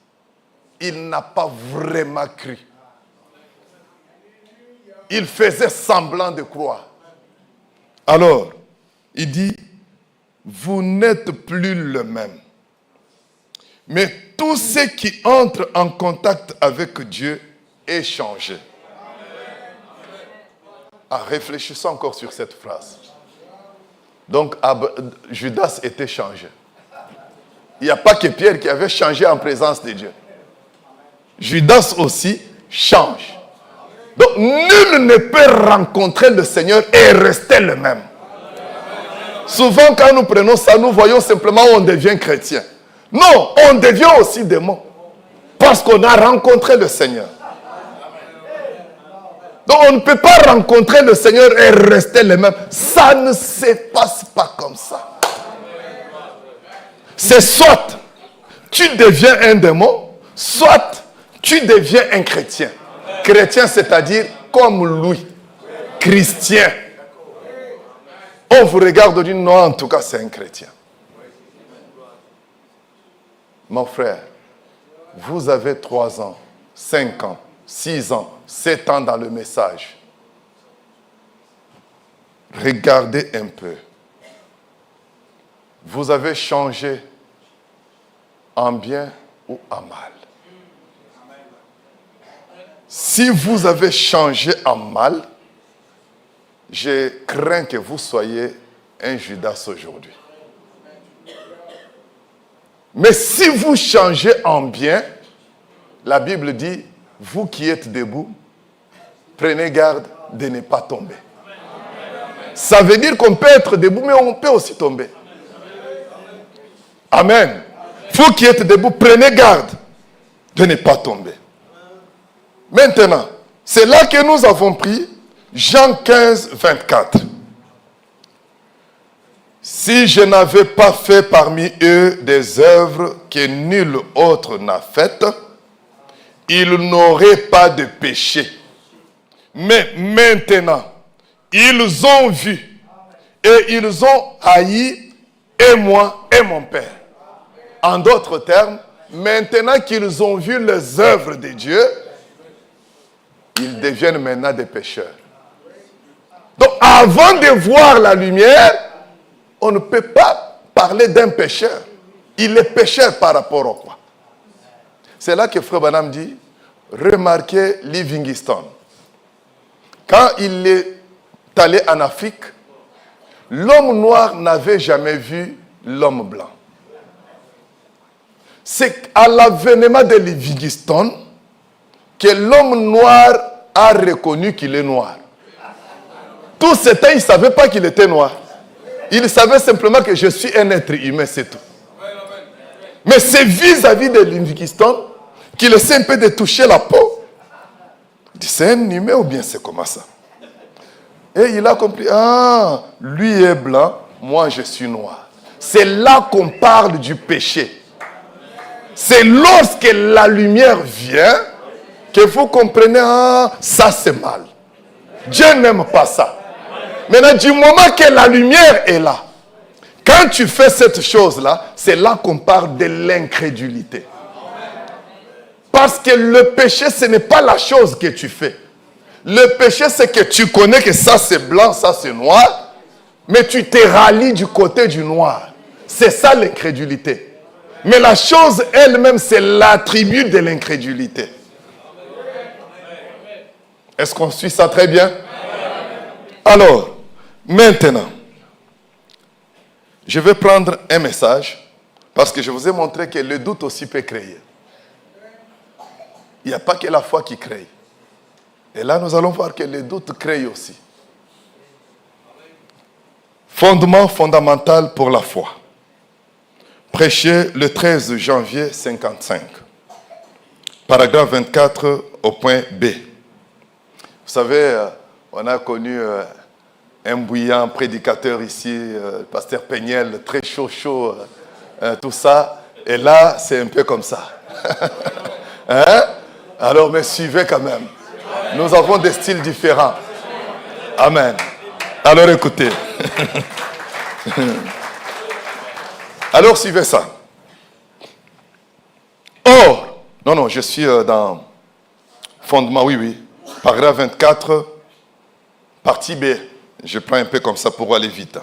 Il n'a pas vraiment cru. Il faisait semblant de croire. Alors, il dit, vous n'êtes plus le même. Mais tout ce qui entre en contact avec Dieu est changé. Ah, réfléchissons encore sur cette phrase. Donc, Judas était changé. Il n'y a pas que Pierre qui avait changé en présence de Dieu. Judas aussi change. Donc, nul ne peut rencontrer le Seigneur et rester le même. Souvent, quand nous prenons ça, nous voyons simplement on devient chrétien. Non, on devient aussi démon. Parce qu'on a rencontré le Seigneur. Donc, on ne peut pas rencontrer le Seigneur et rester le même. Ça ne se passe pas comme ça. C'est soit tu deviens un démon, soit tu deviens un chrétien. Chrétien, c'est-à-dire comme lui. Christien. On vous regarde et dit non, en tout cas, c'est un chrétien. Mon frère, vous avez 3 ans, 5 ans, 6 ans, 7 ans dans le message. Regardez un peu. Vous avez changé en bien ou en mal. Si vous avez changé en mal, je crains que vous soyez un Judas aujourd'hui. Mais si vous changez en bien, la Bible dit, vous qui êtes debout, prenez garde de ne pas tomber. Ça veut dire qu'on peut être debout, mais on peut aussi tomber. Amen. Vous qui êtes debout, prenez garde de ne pas tomber. Maintenant, c'est là que nous avons pris Jean 15, 24. Si je n'avais pas fait parmi eux des œuvres que nul autre n'a faites, ils n'auraient pas de péché. Mais maintenant, ils ont vu et ils ont haï et moi et mon Père. En d'autres termes, maintenant qu'ils ont vu les œuvres de Dieu, ils deviennent maintenant des pécheurs. Donc, avant de voir la lumière, on ne peut pas parler d'un pécheur. Il est pécheur par rapport au quoi? C'est là que Frère Branham dit, remarquez Livingstone. Quand il est allé en Afrique, l'homme noir n'avait jamais vu l'homme blanc. C'est à l'avènement de Livingstone que l'homme noir a reconnu qu'il est noir. Tout ce temps, il ne savait pas qu'il était noir. Il savait simplement que je suis un être humain, c'est tout. Mais c'est vis-à-vis de Livingstone qu'il essaie un peu de toucher la peau. Il dit, c'est un humain ou bien c'est comment ça? Et il a compris, ah, lui est blanc, moi je suis noir. C'est là qu'on parle du péché. C'est lorsque la lumière vient que vous comprenez, ah, ça c'est mal. Dieu n'aime pas ça. Maintenant, du moment que la lumière est là, quand tu fais cette chose-là, c'est là qu'on parle de l'incrédulité. Parce que le péché, ce n'est pas la chose que tu fais. Le péché, c'est que tu connais que ça c'est blanc, ça c'est noir, mais tu te rallies du côté du noir. C'est ça l'incrédulité. Mais la chose elle-même, c'est l'attribut de l'incrédulité. Est-ce qu'on suit ça très bien? Alors, maintenant, je vais prendre un message parce que je vous ai montré que le doute aussi peut créer. Il n'y a pas que la foi qui crée. Et là, nous allons voir que le doute crée aussi. Fondement fondamental pour la foi. Prêché le 13 janvier 55. Paragraphe 24 au point B. Vous savez, on a connu un bouillant prédicateur ici, pasteur Peignel, très chaud, tout ça. Et là, c'est un peu comme ça. Hein? Alors, me suivez quand même. Nous avons des styles différents. Amen. Alors, écoutez. Alors, suivez ça. Or, non, je suis dans fondement, oui. Paragraphe 24, partie B. Je prends un peu comme ça pour aller vite.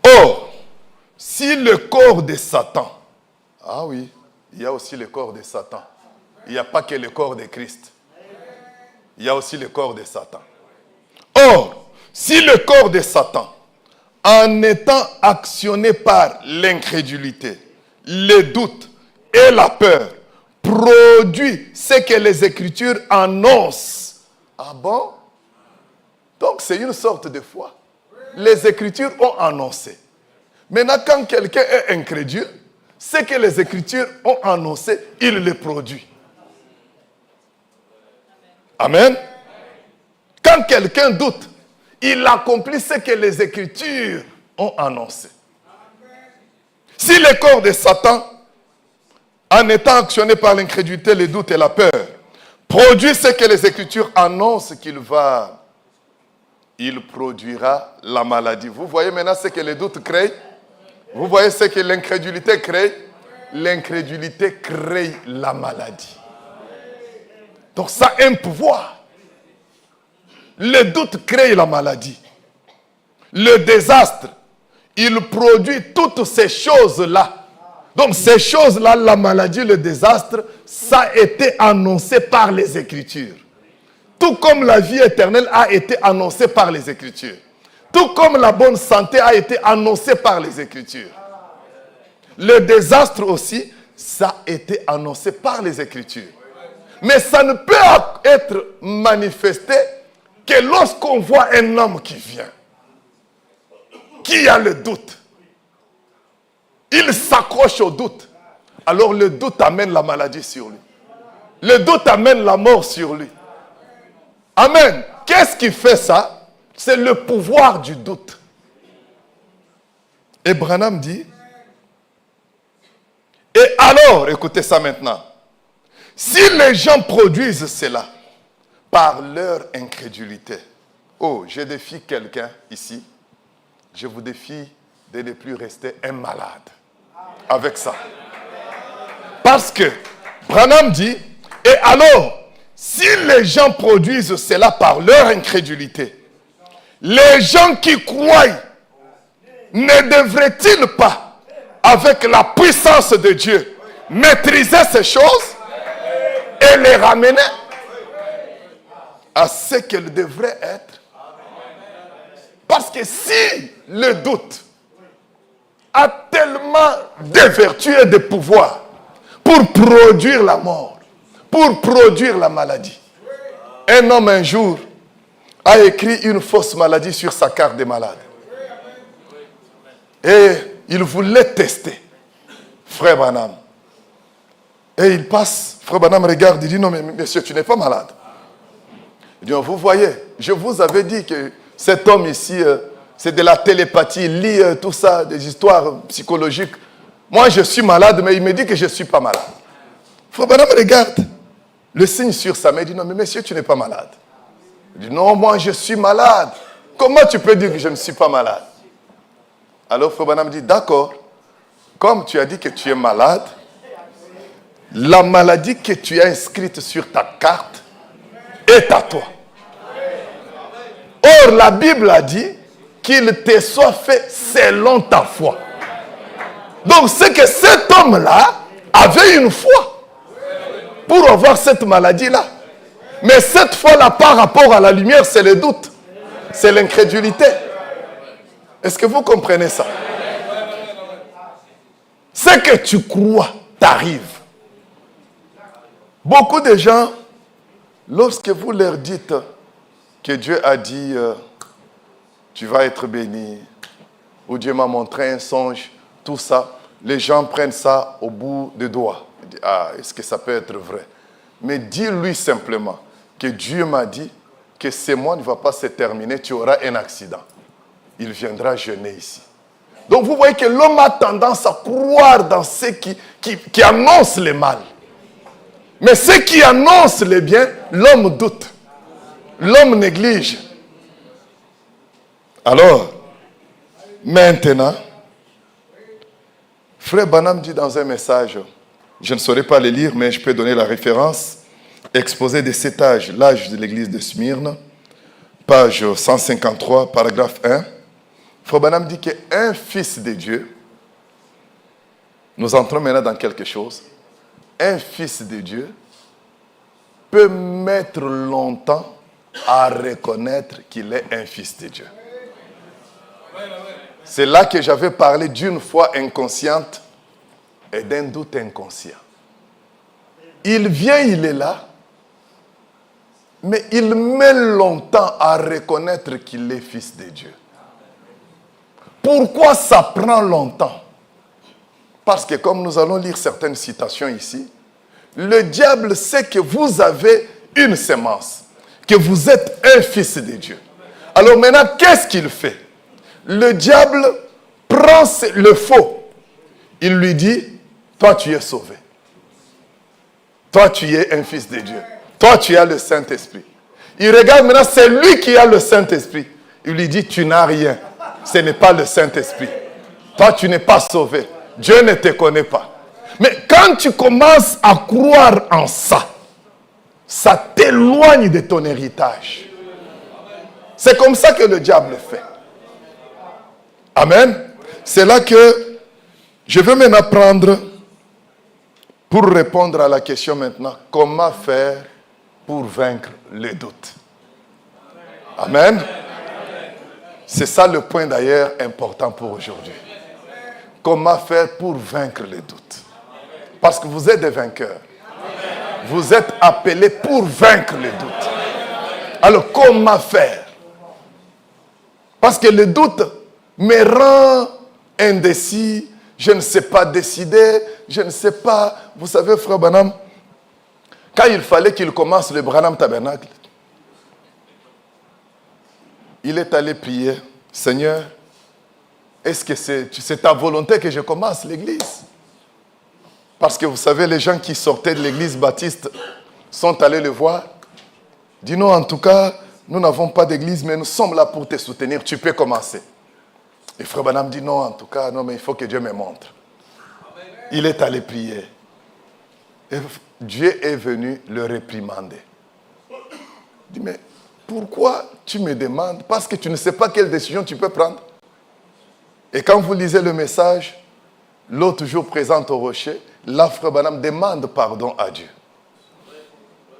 Or, si le corps de Satan, ah oui, il y a aussi le corps de Satan. Il n'y a pas que le corps de Christ. Il y a aussi le corps de Satan. Or, si le corps de Satan, en étant actionné par l'incrédulité, le doute et la peur, produit ce que les Écritures annoncent. Ah bon? Donc c'est une sorte de foi. Les Écritures ont annoncé. Maintenant, quand quelqu'un est incrédule, ce que les Écritures ont annoncé, il le produit. Amen. Quand quelqu'un doute, il accomplit ce que les Écritures ont annoncé. Si le corps de Satan, en étant actionné par l'incrédulité, le doute et la peur, produit ce que les Écritures annoncent qu'il va, il produira la maladie. Vous voyez maintenant ce que le doute crée? Vous voyez ce que l'incrédulité crée? L'incrédulité crée la maladie. Donc ça a un pouvoir. Le doute crée la maladie. Le désastre, il produit toutes ces choses-là. Donc ces choses-là, la maladie, le désastre, ça a été annoncé par les Écritures. Tout comme la vie éternelle a été annoncée par les Écritures. Tout comme la bonne santé a été annoncée par les Écritures. Le désastre aussi, ça a été annoncé par les Écritures. Mais ça ne peut être manifesté que lorsqu'on voit un homme qui vient, qui a le doute. Il s'accroche au doute. Alors le doute amène la maladie sur lui. Le doute amène la mort sur lui. Amen. Qu'est-ce qui fait ça? C'est le pouvoir du doute. Et Branham dit, et alors, écoutez ça maintenant, si les gens produisent cela par leur incrédulité, oh, je défie quelqu'un ici, je vous défie de ne plus rester un malade avec ça. Parce que Branham dit, et alors, si les gens produisent cela par leur incrédulité, les gens qui croient ne devraient-ils pas, avec la puissance de Dieu, maîtriser ces choses et les ramener à ce qu'elles devraient être? Parce que si le doute a tellement de vertus et de pouvoir pour produire la mort, pour produire la maladie. Un homme un jour a écrit une fausse maladie sur sa carte de malade. Et il voulait tester Frère Branham. Et il passe, Frère Branham regarde, il dit, non mais monsieur, tu n'es pas malade. Il dit, vous voyez, je vous avais dit que cet homme ici, c'est de la télépathie, il lit tout ça, des histoires psychologiques. Moi je suis malade, mais il me dit que je ne suis pas malade. Frère Branham regarde le signe sur sa main, il dit, non mais monsieur, tu n'es pas malade. Il dit, non, moi je suis malade. Comment tu peux dire que je ne suis pas malade? Alors Frère Branham dit, d'accord, comme tu as dit que tu es malade, la maladie que tu as inscrite sur ta carte est à toi. Or, la Bible a dit qu'il te soit fait selon ta foi. Donc, c'est que cet homme-là avait une foi pour avoir cette maladie-là. Mais cette foi-là, par rapport à la lumière, c'est le doute. C'est l'incrédulité. Est-ce que vous comprenez ça? Ce que tu crois t'arrive. Beaucoup de gens, lorsque vous leur dites que Dieu a dit tu vas être béni, ou Dieu m'a montré un songe, tout ça, les gens prennent ça au bout des doigts. Ils disent, ah, est-ce que ça peut être vrai? Mais dis-lui simplement que Dieu m'a dit que ce mois ne va pas se terminer, tu auras un accident. Il viendra jeûner ici. Donc vous voyez que l'homme a tendance à croire dans ceux qui annoncent le mal. Mais ceux qui annoncent le bien, l'homme doute. L'homme néglige. Alors, maintenant, Frère Branham dit dans un message, je ne saurais pas le lire, mais je peux donner la référence, exposé de cet âge, l'âge de l'église de Smyrne, page 153, paragraphe 1. Frère Branham dit qu'un fils de Dieu, nous entrons maintenant dans quelque chose, un fils de Dieu peut mettre longtemps à reconnaître qu'il est un fils de Dieu. C'est là que j'avais parlé d'une foi inconsciente et d'un doute inconscient. Il vient, il est là, mais il met longtemps à reconnaître qu'il est fils de Dieu. Pourquoi ça prend longtemps? Parce que comme nous allons lire certaines citations ici, le diable sait que vous avez une sémence, que vous êtes un fils de Dieu. Alors maintenant, qu'est-ce qu'il fait? Le diable prend le faux. Il lui dit, toi tu es sauvé. Toi tu es un fils de Dieu. Toi tu as le Saint-Esprit. Il regarde maintenant, c'est lui qui a le Saint-Esprit. Il lui dit, tu n'as rien. Ce n'est pas le Saint-Esprit. Toi tu n'es pas sauvé. Dieu ne te connaît pas. Mais quand tu commences à croire en ça, ça t'éloigne de ton héritage. C'est comme ça que le diable fait. Amen. C'est là que je veux maintenant prendre, pour répondre à la question maintenant, comment faire pour vaincre les doutes. Amen. C'est ça le point d'ailleurs important pour aujourd'hui. Comment faire pour vaincre les doutes? Parce que vous êtes des vainqueurs. Vous êtes appelés pour vaincre les doutes. Alors comment faire? Parce que le doute me rend indécis. Je ne sais pas décider. Je ne sais pas. Vous savez, frère Branham, quand il fallait qu'il commence le Branham Tabernacle, il est allé prier. Seigneur, est-ce que c'est ta volonté que je commence l'église? Parce que vous savez, les gens qui sortaient de l'église baptiste sont allés le voir. Dis non, en tout cas, nous n'avons pas d'église, mais nous sommes là pour te soutenir. Tu peux commencer. Et frère Branham dit non, en tout cas, non, mais il faut que Dieu me montre. Il est allé prier. Et Dieu est venu le réprimander. Il dit, mais pourquoi tu me demandes? Parce que tu ne sais pas quelle décision tu peux prendre. Et quand vous lisez le message, l'autre jour présente au rocher, là, frère Branham demande pardon à Dieu.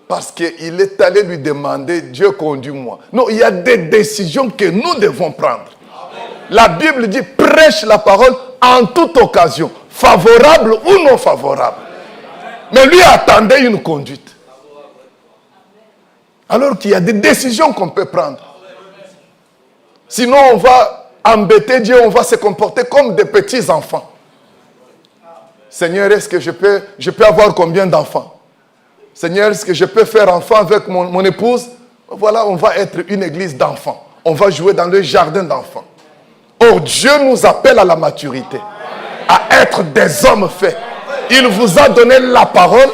Parce qu'il est allé lui demander, Dieu conduis-moi. Non, il y a des décisions que nous devons prendre. La Bible dit, prêche la parole en toute occasion, favorable ou non favorable. Mais lui attendait une conduite. Alors qu'il y a des décisions qu'on peut prendre. Sinon, on va embêter Dieu, on va se comporter comme des petits enfants. Seigneur, est-ce que je peux avoir combien d'enfants? Seigneur, est-ce que je peux faire enfant avec mon épouse? Voilà, on va être une église d'enfants. On va jouer dans le jardin d'enfants. Or, Dieu nous appelle à la maturité, à être des hommes faits. Il vous a donné la parole.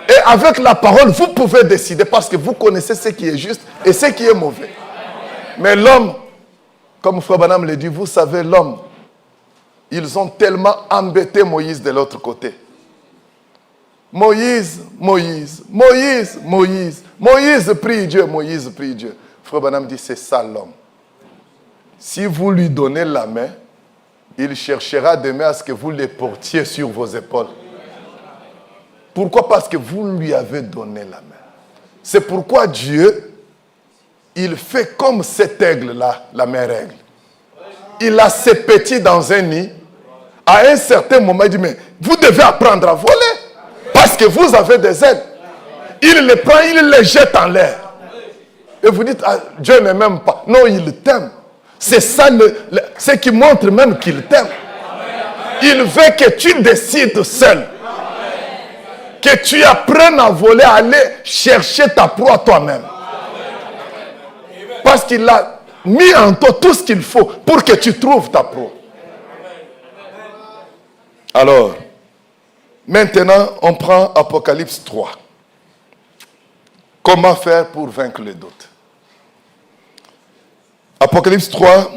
Et avec la parole, vous pouvez décider parce que vous connaissez ce qui est juste et ce qui est mauvais. Mais l'homme, comme Frère Branham le dit, vous savez, l'homme, ils ont tellement embêté Moïse de l'autre côté. Moïse, Moïse, Moïse, Moïse. Moïse prie Dieu, Moïse prie Dieu. Frère Branham dit, c'est ça l'homme. Si vous lui donnez la main, il cherchera demain à ce que vous les portiez sur vos épaules. Pourquoi? Parce que vous lui avez donné la main. C'est pourquoi Dieu, il fait comme cet aigle-là, la mère aigle. Il a ses petits dans un nid. À un certain moment, il dit, mais vous devez apprendre à voler. Parce que vous avez des ailes. Il les prend, il les jette en l'air. Et vous dites, ah, Dieu ne m'aime pas. Non, il t'aime. C'est ça ce qui montre même qu'il t'aime. Il veut que tu décides seul. Que tu apprennes à voler, à aller chercher ta proie toi-même. Parce qu'il a mis en toi tout ce qu'il faut pour que tu trouves ta proie. Alors, maintenant, on prend Apocalypse 3. Comment faire pour vaincre les doutes? Apocalypse 3,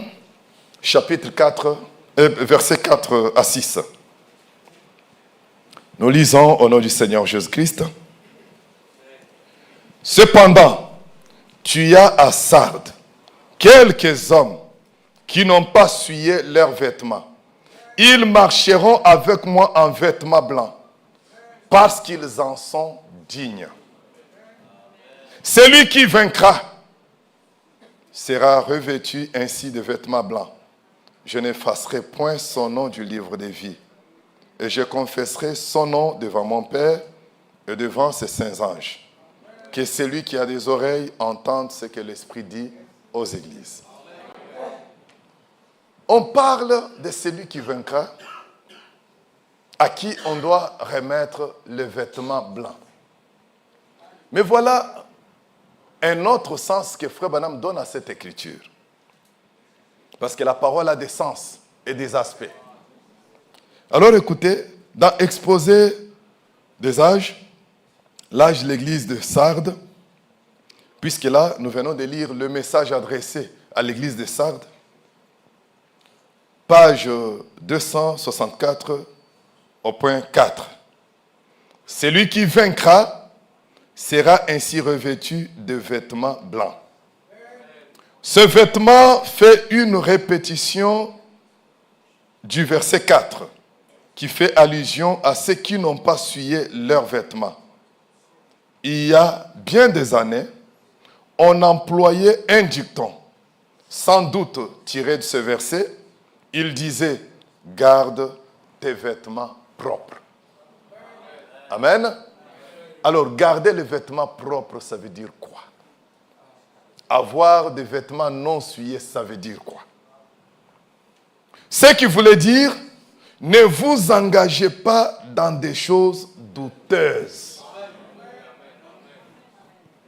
chapitre 4, versets 4 à 6. Nous lisons au nom du Seigneur Jésus-Christ. Cependant, tu as à Sardes quelques hommes qui n'ont pas souillé leurs vêtements. Ils marcheront avec moi en vêtements blancs, parce qu'ils en sont dignes. Celui qui vaincra sera revêtu ainsi de vêtements blancs. Je n'effacerai point son nom du livre des vies. Et je confesserai son nom devant mon Père et devant ses saints anges. Que celui qui a des oreilles entende ce que l'Esprit dit aux églises. On parle de celui qui vaincra, à qui on doit remettre le vêtement blanc. Mais voilà un autre sens que Frère Branham donne à cette écriture. Parce que la parole a des sens et des aspects. Alors écoutez, dans Exposé des âges, l'âge de l'église de Sardes, puisque là, nous venons de lire le message adressé à l'église de Sardes, page 264 au point 4. Celui qui vaincra sera ainsi revêtu de vêtements blancs. Ce vêtement fait une répétition du verset 4, qui fait allusion à ceux qui n'ont pas souillé leurs vêtements. il y a bien des années, on employait un dicton, sans doute tiré de ce verset. Il disait, garde tes vêtements propres. Amen. Alors, garder les vêtements propres, ça veut dire quoi? Avoir des vêtements non souillés, ça veut dire quoi? Ce qui voulait dire, ne vous engagez pas dans des choses douteuses.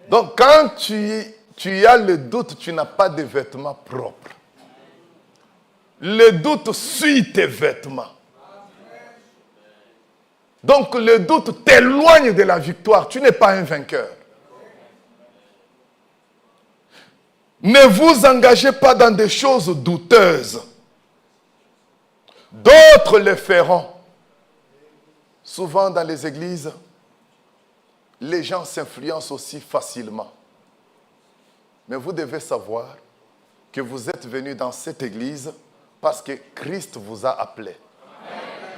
Donc, quand tu as le doute, tu n'as pas de vêtements propres. Le doute suit tes vêtements. Donc, le doute t'éloigne de la victoire. Tu n'es pas un vainqueur. Ne vous engagez pas dans des choses douteuses. D'autres le feront. Souvent dans les églises, les gens s'influencent aussi facilement. Mais vous devez savoir que vous êtes venus dans cette église parce que Christ vous a appelé.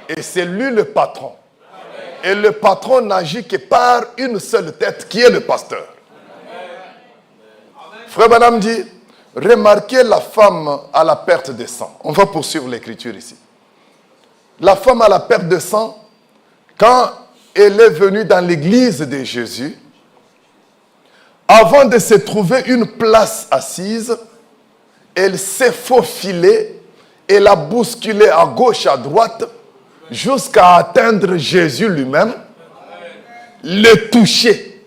Et c'est lui le patron. Et le patron n'agit que par une seule tête qui est le pasteur. Frère Madame dit, remarquez la femme à la perte de sang. On va poursuivre l'écriture ici. La femme à la perte de sang, quand elle est venue dans l'église de Jésus, avant de se trouver une place assise, elle s'est faufilée, elle a bousculé à gauche, à droite, jusqu'à atteindre Jésus lui-même, le toucher,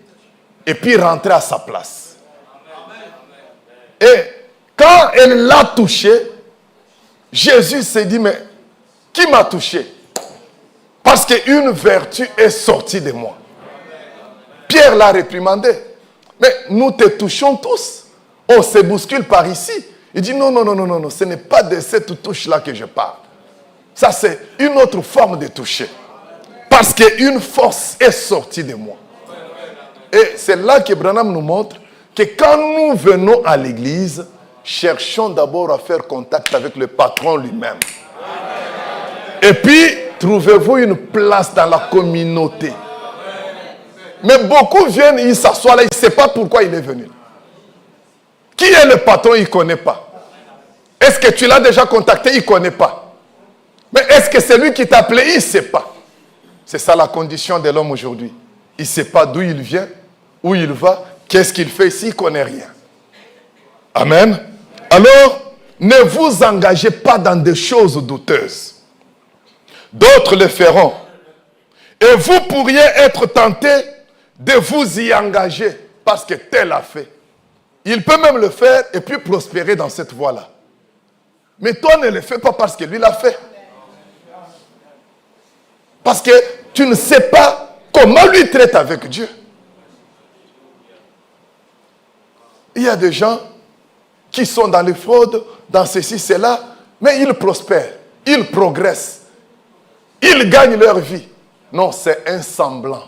et puis rentrer à sa place. Et quand elle l'a touché, Jésus s'est dit, mais qui m'a touché? Parce qu'une vertu est sortie de moi. Pierre l'a réprimandé. Mais nous te touchons tous. On se bouscule par ici. Il dit, non, ce n'est pas de cette touche-là que je parle. Ça, c'est une autre forme de toucher. Parce qu'une force est sortie de moi. Et c'est là que Branham nous montre que quand nous venons à l'église, cherchons d'abord à faire contact avec le patron lui-même. Et puis, trouvez-vous une place dans la communauté. Mais beaucoup viennent, ils s'assoient là, ils ne savent pas pourquoi il est venu. Qui est le patron, il ne connaît pas. Est-ce que tu l'as déjà contacté, il ne connaît pas. Mais est-ce que c'est lui qui t'a appelé? Il ne sait pas. C'est ça la condition de l'homme aujourd'hui. Il ne sait pas d'où il vient, où il va, qu'est-ce qu'il fait ici, il ne connaît rien. Amen. Alors, ne vous engagez pas dans des choses douteuses. D'autres le feront. Et vous pourriez être tenté de vous y engager parce que tel a fait. Il peut même le faire et puis prospérer dans cette voie-là. Mais toi ne le fais pas parce que lui l'a fait. Parce que tu ne sais pas comment lui traite avec Dieu. Il y a des gens qui sont dans les fraudes, dans ceci, cela, mais ils prospèrent, ils progressent, ils gagnent leur vie. Non, c'est un semblant.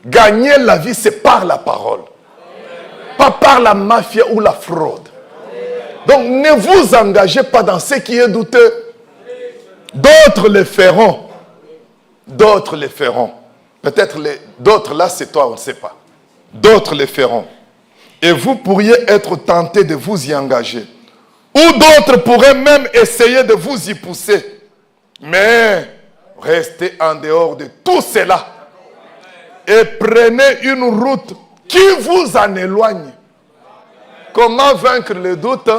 Gagner la vie, c'est par la parole. Pas par la mafia ou la fraude. Donc, ne vous engagez pas dans ce qui est douteux. D'autres le feront. D'autres le feront. Peut-être d'autres là, c'est toi, on ne sait pas. D'autres le feront. Et vous pourriez être tenté de vous y engager. Ou d'autres pourraient même essayer de vous y pousser. Mais restez en dehors de tout cela. Et prenez une route qui vous en éloigne. Comment vaincre le doute?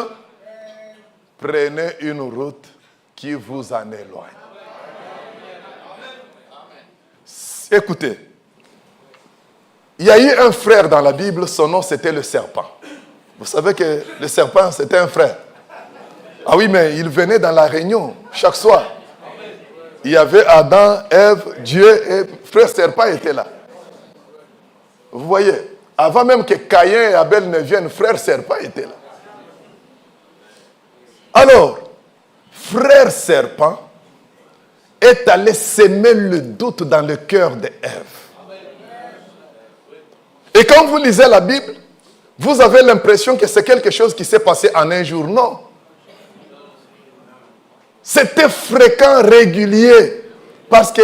Prenez une route qui vous en éloigne. Écoutez, il y a eu un frère dans la Bible, son nom c'était le serpent. Vous savez que le serpent c'était un frère. Ah oui, mais il venait dans la réunion chaque soir. Il y avait Adam, Ève, Dieu et frère serpent était là. Vous voyez, avant même que Caïn et Abel ne viennent, frère serpent était là. Alors, frère serpent est allé semer le doute dans le cœur d'Ève. Et quand vous lisez la Bible, vous avez l'impression que c'est quelque chose qui s'est passé en un jour. Non. C'était fréquent, régulier. Parce que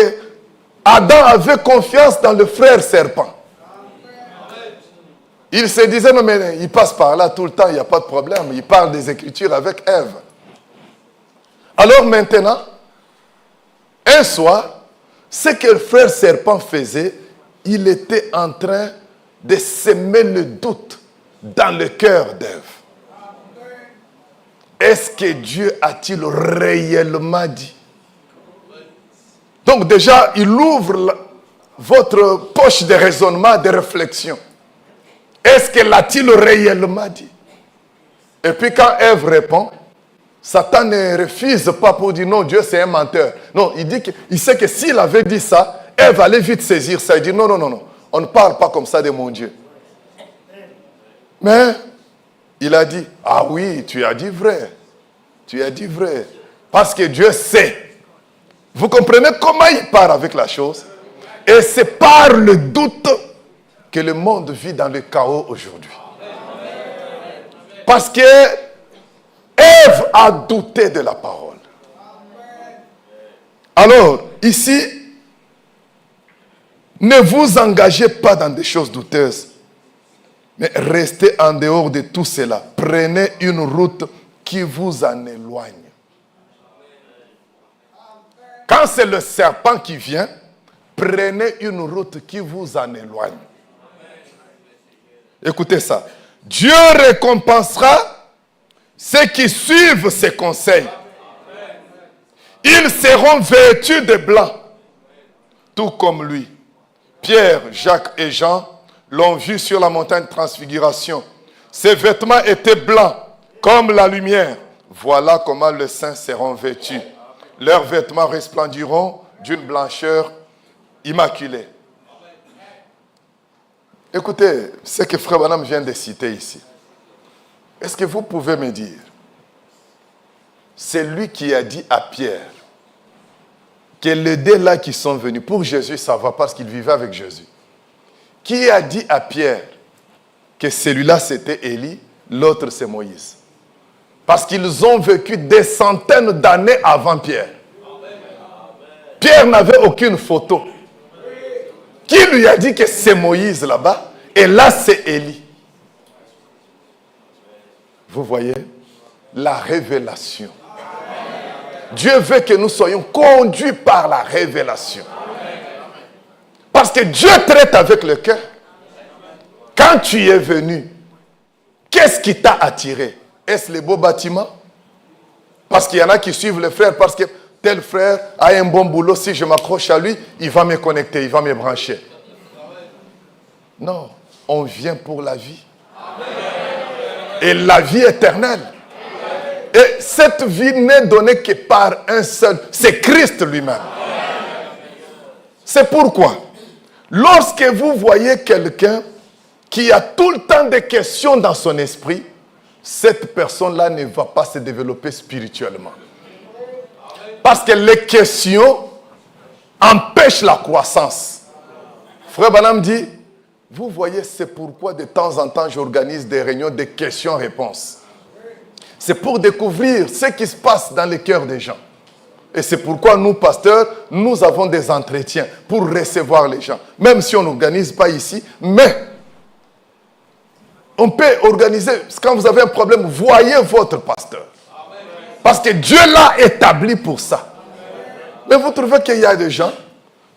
Adam avait confiance dans le frère serpent. Il se disait, non mais il passe par là tout le temps, il n'y a pas de problème. Il parle des Écritures avec Ève. Alors maintenant, un soir, ce que le frère serpent faisait, il était en train de semer le doute dans le cœur d'Ève. Est-ce que Dieu a-t-il réellement dit? Donc déjà, il ouvre votre poche de raisonnement, de réflexion. Est-ce que l'a-t-il réellement dit? Et puis quand Ève répond, Satan ne refuse pas pour dire non, Dieu c'est un menteur. Non, il sait que s'il avait dit ça, Ève allait vite saisir ça et dire non, non, non, non, on ne parle pas comme ça de mon Dieu. Mais il a dit, ah oui, tu as dit vrai. Tu as dit vrai. Parce que Dieu sait. Vous comprenez comment il part avec la chose? Et c'est par le doute que le monde vit dans le chaos aujourd'hui. Parce que Ève a douté de la parole. Alors, ici, ne vous engagez pas dans des choses douteuses, mais restez en dehors de tout cela. Prenez une route qui vous en éloigne. Quand c'est le serpent qui vient, prenez une route qui vous en éloigne. Écoutez ça. Dieu récompensera ceux qui suivent ses conseils. Ils seront vêtus de blanc, tout comme lui. Pierre, Jacques et Jean l'ont vu sur la montagne de transfiguration. Ses vêtements étaient blancs, comme la lumière. Voilà comment les saints seront vêtus. Leurs vêtements resplendiront d'une blancheur immaculée. Écoutez, ce que Frère Branham vient de citer ici. Est-ce que vous pouvez me dire, c'est lui qui a dit à Pierre que les deux là qui sont venus, pour Jésus ça va parce qu'il vivait avec Jésus. Qui a dit à Pierre que celui-là c'était Élie, l'autre c'est Moïse? Parce qu'ils ont vécu des centaines d'années avant Pierre. Pierre n'avait aucune photo. Qui lui a dit que c'est Moïse là-bas? Et là c'est Élie. Vous voyez? La révélation. Dieu veut que nous soyons conduits par la révélation. Parce que Dieu traite avec le cœur. Quand tu es venu, qu'est-ce qui t'a attiré? Est-ce les beaux bâtiments? Parce qu'il y en a qui suivent le frère parce que tel frère a un bon boulot. Si je m'accroche à lui, il va me connecter, il va me brancher. Non, on vient pour la vie. Et la vie éternelle. Et cette vie n'est donnée que par un seul. C'est Christ lui-même. C'est pourquoi, lorsque vous voyez quelqu'un qui a tout le temps des questions dans son esprit, cette personne-là ne va pas se développer spirituellement. Parce que les questions empêchent la croissance. Frère Branham dit, vous voyez, c'est pourquoi de temps en temps j'organise des réunions de questions-réponses. C'est pour découvrir ce qui se passe dans les cœurs des gens. Et c'est pourquoi nous, pasteurs, nous avons des entretiens pour recevoir les gens. Même si on n'organise pas ici, mais on peut organiser. Quand vous avez un problème, voyez votre pasteur. Parce que Dieu l'a établi pour ça. Mais vous trouvez qu'il y a des gens,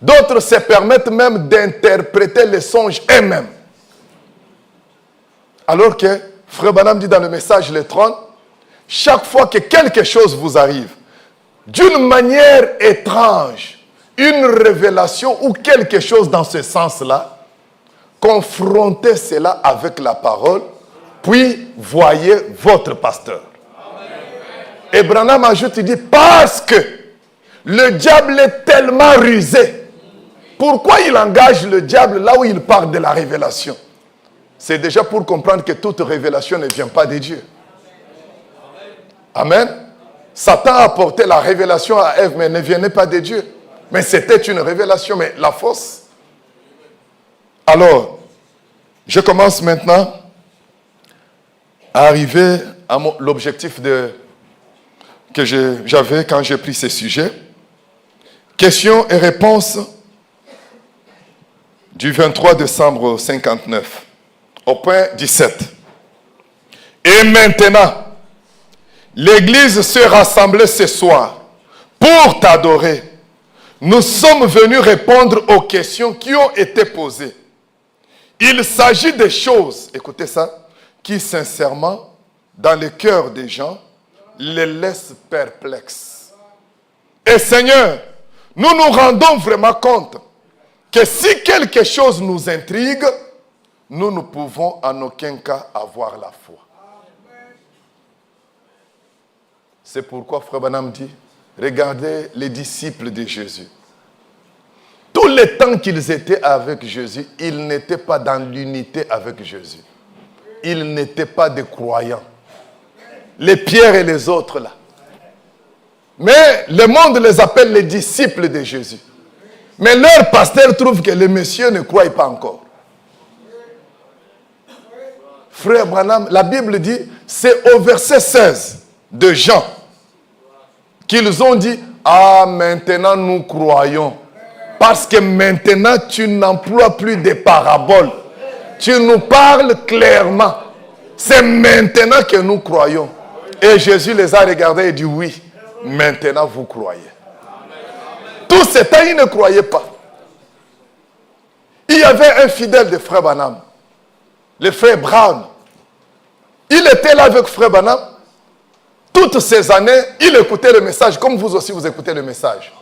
d'autres se permettent même d'interpréter les songes eux-mêmes. Alors que, Frère Branham dit dans le message Le Trône, chaque fois que quelque chose vous arrive, d'une manière étrange, une révélation ou quelque chose dans ce sens-là, confrontez cela avec la parole, puis voyez votre pasteur. Et Branham ajoute, il dit, parce que le diable est tellement rusé. Pourquoi il engage le diable là où il parle de la révélation? C'est déjà pour comprendre que toute révélation ne vient pas de Dieu. Amen. Satan a apporté la révélation à Ève, mais elle ne venait pas de Dieu. Mais c'était une révélation, mais la fausse. Alors, je commence maintenant à arriver à l'objectif que j'avais quand j'ai pris ce sujet. Questions et réponses du 23 décembre 59, au point 17. Et maintenant, l'Église s'est rassemblée ce soir pour t'adorer. Nous sommes venus répondre aux questions qui ont été posées. Il s'agit des choses, écoutez ça, qui sincèrement, dans le cœur des gens, les laissent perplexes. Et Seigneur, nous nous rendons vraiment compte que si quelque chose nous intrigue, nous ne pouvons en aucun cas avoir la foi. C'est pourquoi Frère Branham dit, regardez les disciples de Jésus. Tout le temps qu'ils étaient avec Jésus, ils n'étaient pas dans l'unité avec Jésus. Ils n'étaient pas des croyants. Les Pierre et les autres là. Mais le monde les appelle les disciples de Jésus. Mais leur pasteur trouve que les messieurs ne croient pas encore. Frère Branham, la Bible dit, c'est au verset 16 de Jean qu'ils ont dit, ah maintenant nous croyons. Parce que maintenant tu n'emploies plus de paraboles. Tu nous parles clairement. C'est maintenant que nous croyons. Et Jésus les a regardés et dit oui, maintenant vous croyez. Tout ce temps, ils ne croyaient pas. Il y avait un fidèle de Frère Branham, le Frère Brown. Il était là avec Frère Branham. Toutes ces années, il écoutait le message, comme vous aussi vous écoutez le message.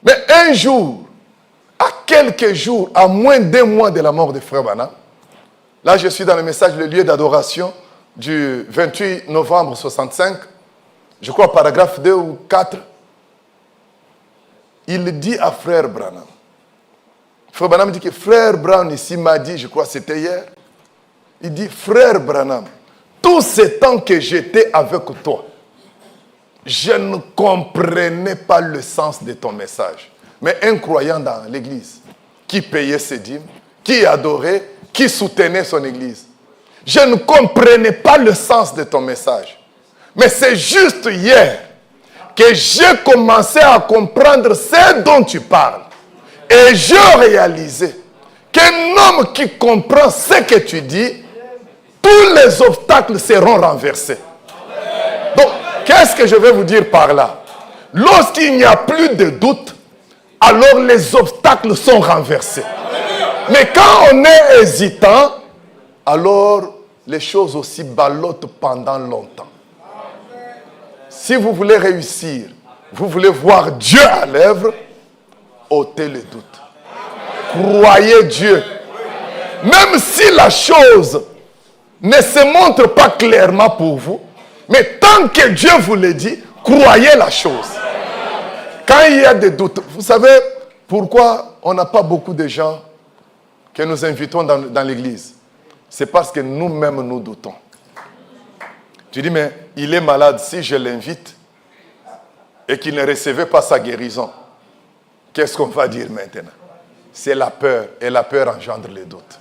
Mais un jour, à quelques jours, à moins d'1 mois de la mort de Frère Branham, là je suis dans le message, le lieu d'adoration du 28 novembre 65, je crois paragraphe 2 ou 4, il dit à Frère Branham, Frère Branham dit que Frère Brown ici m'a dit, je crois que c'était hier, il dit, Frère Branham, tout ce temps que j'étais avec toi, je ne comprenais pas le sens de ton message. Mais un croyant dans l'église, qui payait ses dîmes, qui adorait, qui soutenait son église, je ne comprenais pas le sens de ton message. Mais c'est juste hier que j'ai commencé à comprendre ce dont tu parles. Et j'ai réalisé qu'un homme qui comprend ce que tu dis, tous les obstacles seront renversés. Donc, qu'est-ce que je vais vous dire par là? Lorsqu'il n'y a plus de doute, alors les obstacles sont renversés. Mais quand on est hésitant, alors les choses aussi ballottent pendant longtemps. Si vous voulez réussir, vous voulez voir Dieu à l'œuvre, ôtez le doute. Croyez Dieu. Même si la chose ne se montre pas clairement pour vous, mais tant que Dieu vous le dit, croyez la chose. Quand il y a des doutes, vous savez pourquoi on n'a pas beaucoup de gens que nous invitons dans l'église? C'est parce que nous-mêmes nous doutons. Tu dis, mais il est malade, si je l'invite et qu'il ne recevait pas sa guérison, qu'est-ce qu'on va dire maintenant? C'est la peur, et la peur engendre les doutes.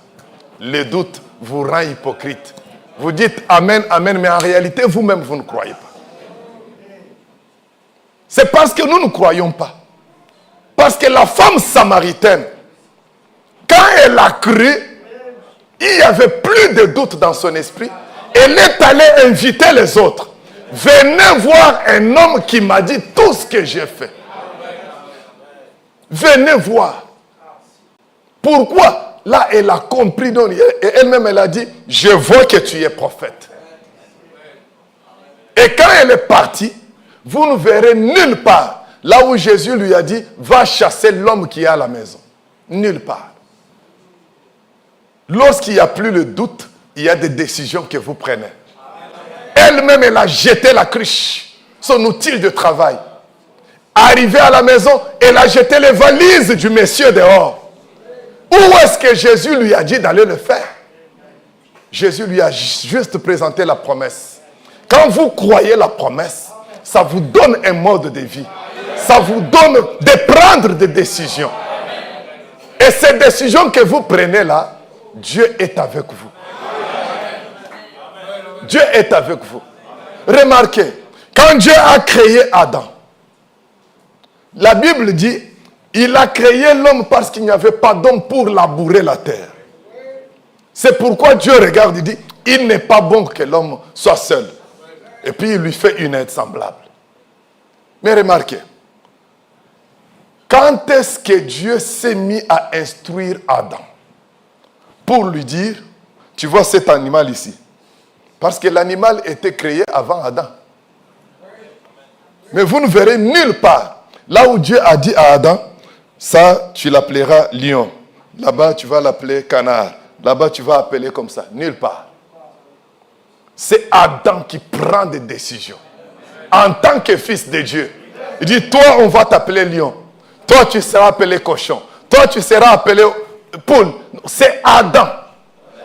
Le doute vous rend hypocrite. Vous dites Amen, Amen, mais en réalité, vous-même, vous ne croyez pas. C'est parce que nous ne croyons pas. Parce que la femme samaritaine, quand elle a cru, il n'y avait plus de doute dans son esprit. Elle est allée inviter les autres. Venez voir un homme qui m'a dit tout ce que j'ai fait. Venez voir. Pourquoi? Là, elle a compris. Et elle-même, elle a dit, je vois que tu es prophète. Et quand elle est partie, vous ne verrez nulle part là où Jésus lui a dit, va chasser l'homme qui est à la maison. Nulle part. Lorsqu'il n'y a plus le doute, il y a des décisions que vous prenez. Elle-même, elle a jeté la cruche, son outil de travail. Arrivée à la maison, elle a jeté les valises du monsieur dehors. Où est-ce que Jésus lui a dit d'aller le faire? Jésus lui a juste présenté la promesse. Quand vous croyez la promesse, ça vous donne un mode de vie. Ça vous donne de prendre des décisions. Et ces décisions que vous prenez là, Dieu est avec vous. Dieu est avec vous. Remarquez, quand Dieu a créé Adam, la Bible dit, Il a créé l'homme parce qu'il n'y avait pas d'homme pour labourer la terre. C'est pourquoi Dieu regarde et dit, il n'est pas bon que l'homme soit seul. Et puis il lui fait une aide semblable. Mais remarquez, quand est-ce que Dieu s'est mis à instruire Adam pour lui dire, tu vois cet animal ici, parce que l'animal était créé avant Adam. Mais vous ne verrez nulle part, là où Dieu a dit à Adam, ça tu l'appelleras lion, là-bas tu vas l'appeler canard, là-bas tu vas appeler comme ça, nulle part. C'est Adam qui prend des décisions. En tant que fils de Dieu, il dit, toi on va t'appeler lion, toi tu seras appelé cochon, toi tu seras appelé poule. C'est Adam.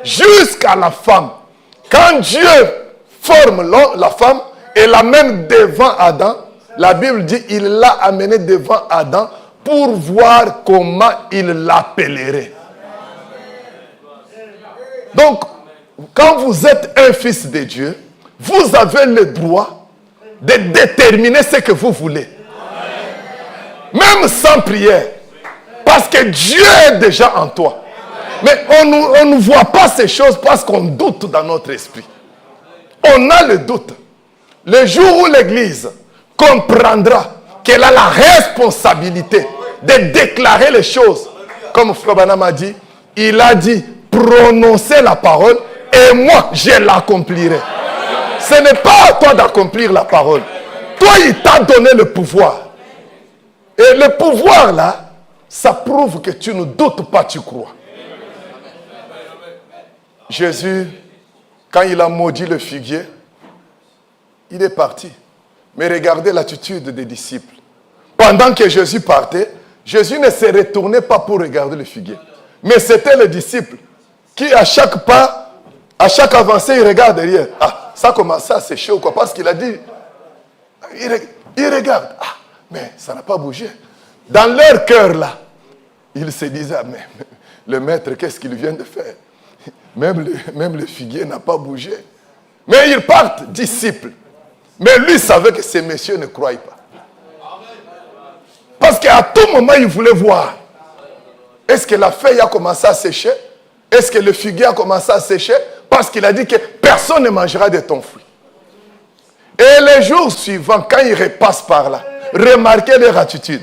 Jusqu'à la femme. Quand Dieu forme la femme et l'amène devant Adam, la Bible dit il l'a amené devant Adam pour voir comment il l'appellerait. Donc, quand vous êtes un fils de Dieu, vous avez le droit de déterminer ce que vous voulez. Même sans prière. Parce que Dieu est déjà en toi. Mais on ne voit pas ces choses parce qu'on doute dans notre esprit. On a le doute. Le jour où l'Église comprendra qu'elle a la responsabilité de déclarer les choses, comme Frère Branham a dit, il a dit, prononcez la parole et moi, je l'accomplirai. Ce n'est pas à toi d'accomplir la parole. Toi, il t'a donné le pouvoir. Et le pouvoir là, ça prouve que tu ne doutes pas, tu crois. Jésus, quand il a maudit le figuier, il est parti. Mais regardez l'attitude des disciples. Pendant que Jésus partait, Jésus ne se retournait pas pour regarder le figuier. Mais c'était les disciples qui, à chaque pas, à chaque avancée, ils regardent derrière. Ah, ça commence à sécher ou quoi? Parce qu'il a dit, il regarde. Ah, mais ça n'a pas bougé. Dans leur cœur là, ils se disaient, ah, mais le maître, qu'est-ce qu'il vient de faire? Même le figuier n'a pas bougé. Mais ils partent, disciples. Mais lui savait que ces messieurs ne croyaient pas. Parce qu'à tout moment, il voulait voir. Est-ce que la feuille a commencé à sécher? Est-ce que le figuier a commencé à sécher? Parce qu'il a dit que personne ne mangera de ton fruit. Et les jours suivants, quand ils repassent par là, remarquez leur attitude.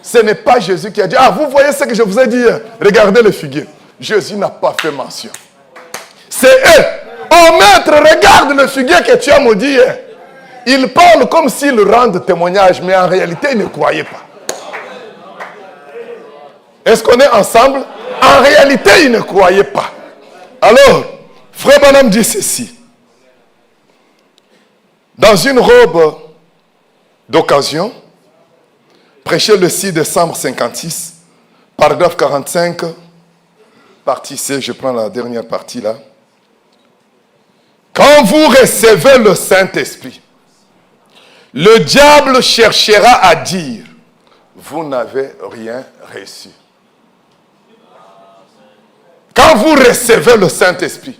Ce n'est pas Jésus qui a dit, ah, vous voyez ce que je vous ai dit hier? Regardez le figuier. Jésus n'a pas fait mention. C'est eux. Oh maître, regarde le figuier que tu as maudit hier. Ils parlent comme s'ils rendent témoignage, mais en réalité, ils ne croyaient pas. Est-ce qu'on est ensemble? En réalité, ils ne croyaient pas. Alors, Frère Branham dit ceci. Dans une robe d'occasion, prêché le 6 décembre 56, paragraphe 45, partie C, je prends la dernière partie là. Quand vous recevez le Saint-Esprit, le diable cherchera à dire, vous n'avez rien reçu. Quand vous recevez le Saint-Esprit,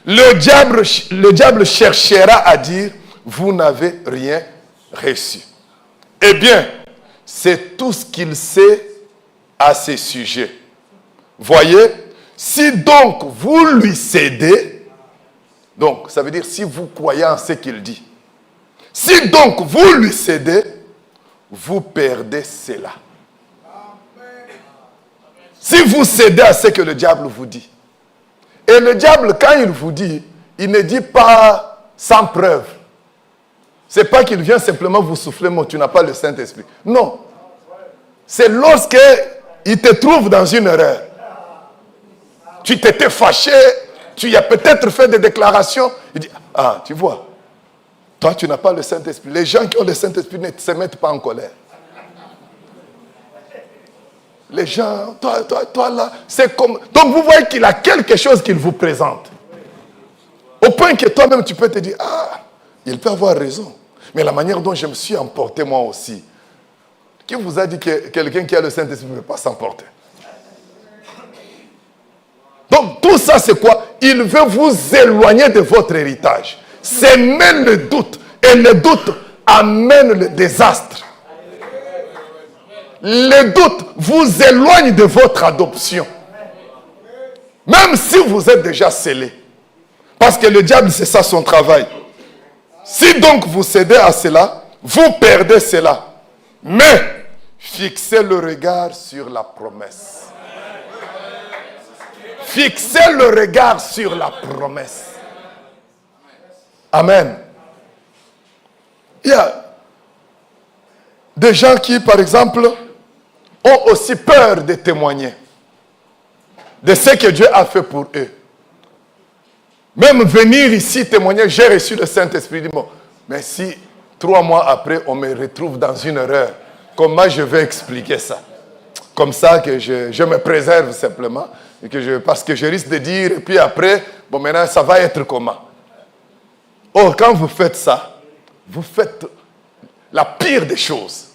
le diable cherchera à dire, vous n'avez rien reçu. Eh bien, c'est tout ce qu'il sait à ce sujet. Voyez, si donc vous lui cédez, donc ça veut dire si vous croyez en ce qu'il dit, si donc vous lui cédez, vous perdez cela. Si vous cédez à ce que le diable vous dit, et le diable quand il vous dit, il ne dit pas sans preuve. C'est pas qu'il vient simplement vous souffler, mais tu n'as pas le Saint-Esprit. Non. C'est lorsque il te trouve dans une erreur. Tu t'étais fâché, tu as peut-être fait des déclarations. Il dit, ah, tu vois, toi tu n'as pas le Saint-Esprit. Les gens qui ont le Saint-Esprit ne se mettent pas en colère. Les gens, toi là, c'est comme... Donc vous voyez qu'il a quelque chose qu'il vous présente. Au point que toi-même tu peux te dire, ah, il peut avoir raison. Mais la manière dont je me suis emporté moi aussi. Qui vous a dit que quelqu'un qui a le Saint-Esprit ne peut pas s'emporter? Donc tout ça c'est quoi? Il veut vous éloigner de votre héritage. Semer le doute. Et le doute amène le désastre. les doutes vous éloignent de votre adoption. Même si vous êtes déjà scellé. Parce que le diable, c'est ça son travail. Si donc vous cédez à cela, vous perdez cela. Mais fixez le regard sur la promesse. Fixez le regard sur la promesse. Amen. Il y a des gens qui, par exemple, ont aussi peur de témoigner de ce que Dieu a fait pour eux. Même venir ici témoigner, j'ai reçu le Saint-Esprit, dit bon, mais si 3 mois après, on me retrouve dans une erreur, comment je vais expliquer ça? Comme ça que je me préserve simplement, et parce que je risque de dire, et puis après, bon maintenant, ça va être comment? Or, quand vous faites ça, vous faites la pire des choses.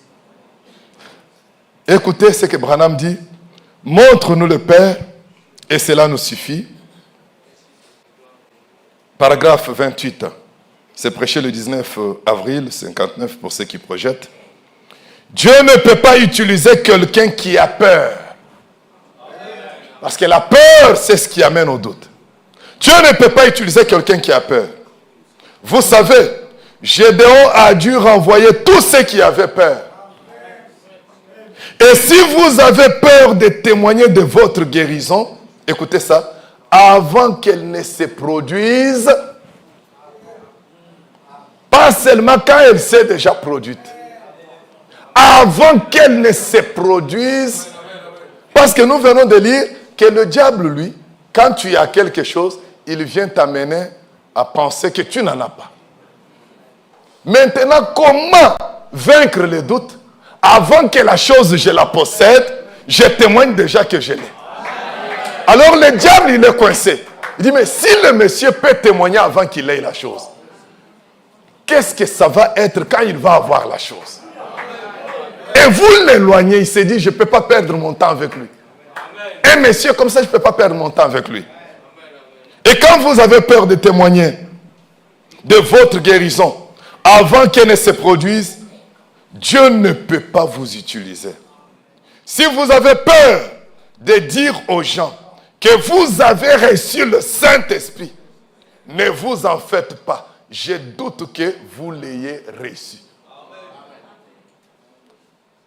Écoutez ce que Branham dit. Montre-nous le Père, et cela nous suffit. Paragraphe 28. C'est prêché le 19 avril 59 pour ceux qui projettent. Dieu ne peut pas utiliser quelqu'un qui a peur. Parce que la peur, c'est ce qui amène au doute. Dieu ne peut pas utiliser quelqu'un qui a peur. Vous savez, Gédéon a dû renvoyer tous ceux qui avaient peur. Et si vous avez peur de témoigner de votre guérison, écoutez ça, avant qu'elle ne se produise, pas seulement quand elle s'est déjà produite, avant qu'elle ne se produise, parce que nous venons de lire que le diable, lui, quand tu as quelque chose, il vient t'amener à penser que tu n'en as pas. Maintenant, comment vaincre les doutes? Avant que la chose, je la possède, je témoigne déjà que je l'ai. Alors le diable, il est coincé. Il dit, mais si le monsieur peut témoigner avant qu'il ait la chose, qu'est-ce que ça va être quand il va avoir la chose? Et vous l'éloignez, il s'est dit, je ne peux pas perdre mon temps avec lui. Un monsieur comme ça, je ne peux pas perdre mon temps avec lui. Et quand vous avez peur de témoigner de votre guérison, avant qu'elle ne se produise, Dieu ne peut pas vous utiliser. Si vous avez peur de dire aux gens que vous avez reçu le Saint-Esprit, ne vous en faites pas. Je doute que vous l'ayez reçu.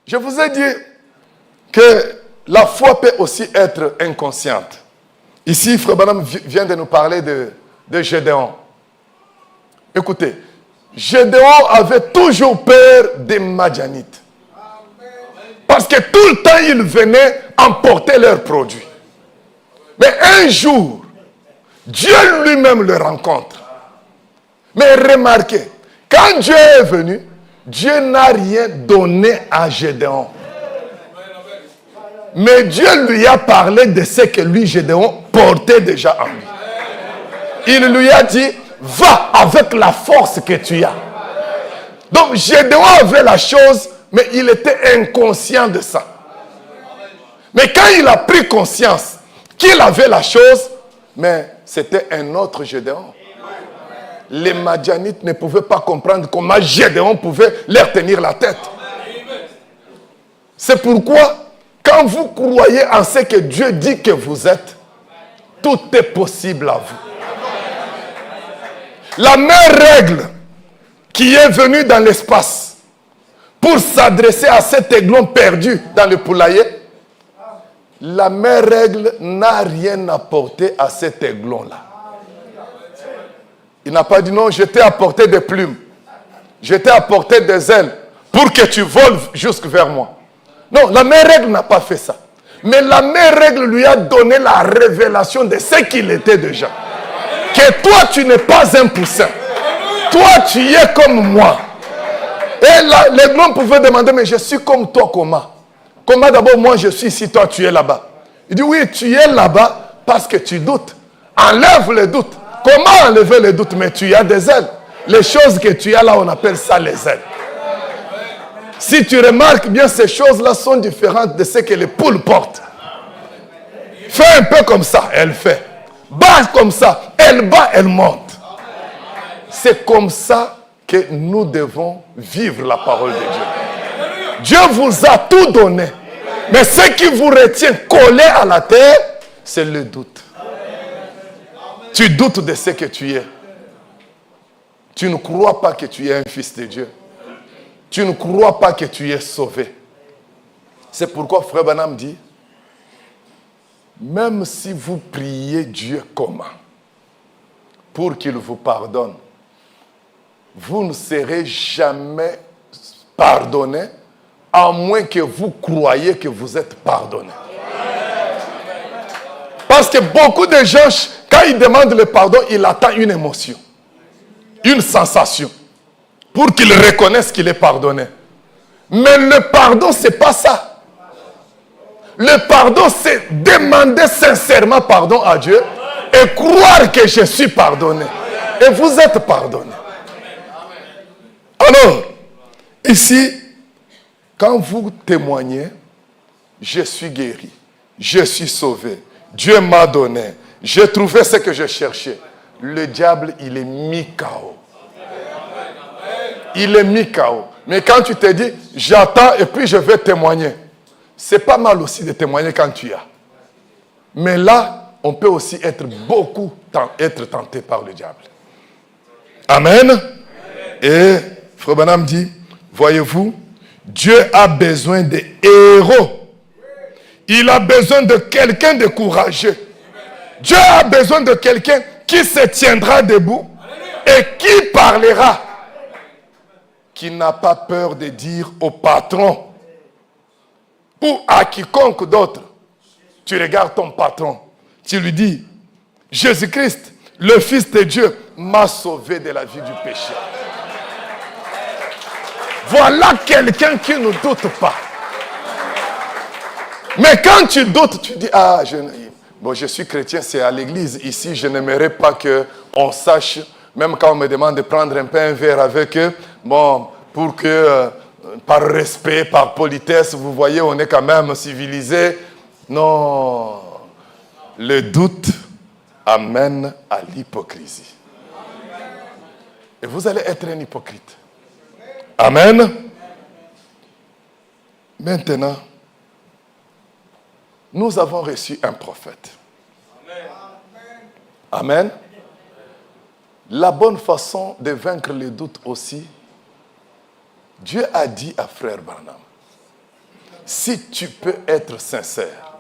Je vous ai dit que la foi peut aussi être inconsciente. Ici, Frère Branham vient de nous parler de Gédéon. Écoutez, Gédéon avait toujours peur des Madianites. Parce que tout le temps, ils venaient emporter leurs produits. Mais un jour, Dieu lui-même le rencontre. Mais remarquez, quand Dieu est venu, Dieu n'a rien donné à Gédéon. Mais Dieu lui a parlé de ce que lui, Gédéon, portait déjà en lui. Il lui a dit, va avec la force que tu as. Donc Gédéon avait la chose, mais il était inconscient de ça. Mais quand il a pris conscience qu'il avait la chose, mais c'était un autre Gédéon. Les Madianites ne pouvaient pas comprendre comment Gédéon pouvait leur tenir la tête. C'est pourquoi, quand vous croyez en ce que Dieu dit que vous êtes, tout est possible à vous. La même règle qui est venue dans l'espace pour s'adresser à cet aiglon perdu dans le poulailler, la même règle n'a rien apporté à cet aiglon-là. Il n'a pas dit non, je t'ai apporté des plumes, je t'ai apporté des ailes pour que tu voles jusque vers moi. Non, la même règle n'a pas fait ça. Mais la même règle lui a donné la révélation de ce qu'il était déjà. Que toi, tu n'es pas un poussin. Toi, tu es comme moi. Et l'aiglon pouvait demander, mais je suis comme toi, comment? Comment d'abord, moi, je suis ici, toi, tu es là-bas. Il dit, oui, tu es là-bas parce que tu doutes. Enlève les doutes. Comment enlever les doutes? Mais tu as des ailes. Les choses que tu as là, on appelle ça les ailes. Si tu remarques bien, ces choses-là sont différentes de ce que les poules portent. Fais un peu comme ça, elle fait. Bats comme ça, elle bat, elle monte. C'est comme ça que nous devons vivre la parole de Dieu. Dieu vous a tout donné. Mais ce qui vous retient collé à la terre, c'est le doute. Tu doutes de ce que tu es. Tu ne crois pas que tu es un fils de Dieu. Tu ne crois pas que tu es sauvé. C'est pourquoi Frère Branham dit, même si vous priez Dieu comment pour qu'il vous pardonne, vous ne serez jamais pardonné à moins que vous croyez que vous êtes pardonné. Parce que beaucoup de gens, quand ils demandent le pardon, ils attendent une émotion, une sensation, pour qu'ils reconnaissent qu'il est pardonné. Mais le pardon, ce n'est pas ça. Le pardon, c'est demander sincèrement pardon à Dieu et croire que je suis pardonné. Et vous êtes pardonné. Alors, ici, quand vous témoignez, je suis guéri, je suis sauvé, Dieu m'a donné, j'ai trouvé ce que je cherchais. Le diable, il est mis KO. Il est mis KO. Mais quand tu te dis, j'attends et puis je vais témoigner, c'est pas mal aussi de témoigner quand tu as. Mais là, on peut aussi être tenté par le diable. Amen. Et Frère Branham dit, voyez-vous, Dieu a besoin de héros. Il a besoin de quelqu'un de courageux. Dieu a besoin de quelqu'un qui se tiendra debout et qui parlera, qui n'a pas peur de dire au patron ou à quiconque d'autre. Tu regardes ton patron, tu lui dis, Jésus-Christ, le Fils de Dieu, m'a sauvé de la vie du péché. Voilà quelqu'un qui ne doute pas. Mais quand tu doutes, tu dis, je suis chrétien, c'est à l'église. Ici, je n'aimerais pas qu'on sache, même quand on me demande de prendre un peu un verre avec eux, pour que, par respect, par politesse, vous voyez, on est quand même civilisé. Non. Le doute amène à l'hypocrisie. Et vous allez être un hypocrite. Amen. Maintenant, nous avons reçu un prophète. Amen. La bonne façon de vaincre les doutes aussi, Dieu a dit à Frère Branham, si tu peux être sincère,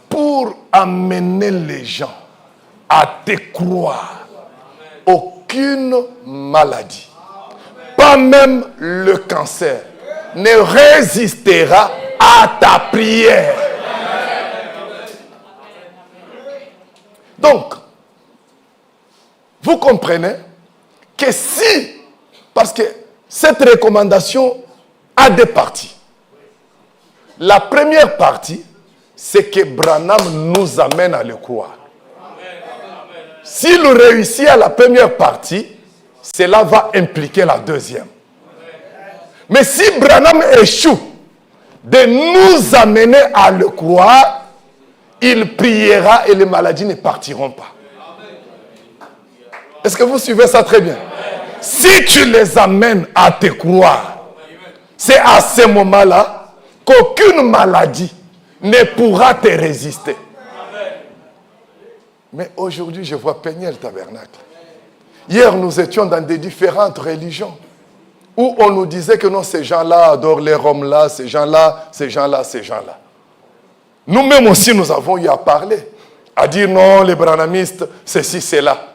pour amener les gens à te croire, aucune maladie, pas même le cancer, ne résistera à ta prière. Donc, vous comprenez que si, parce que cette recommandation a deux parties. La première partie, c'est que Branham nous amène à le croire. S'il réussit à la première partie, cela va impliquer la deuxième. Mais si Branham échoue de nous amener à le croire, il priera et les maladies ne partiront pas. Est-ce que vous suivez ça très bien? Si tu les amènes à te croire, c'est à ce moment-là qu'aucune maladie ne pourra te résister. Mais aujourd'hui, je vois Peniel Tabernacle. Hier, nous étions dans des différentes religions où on nous disait que non, ces gens-là adorent les Roms-là, ces gens-là, ces gens-là, ces gens-là. Nous-mêmes aussi, nous avons eu à parler, à dire non, les branhamistes, ceci, cela.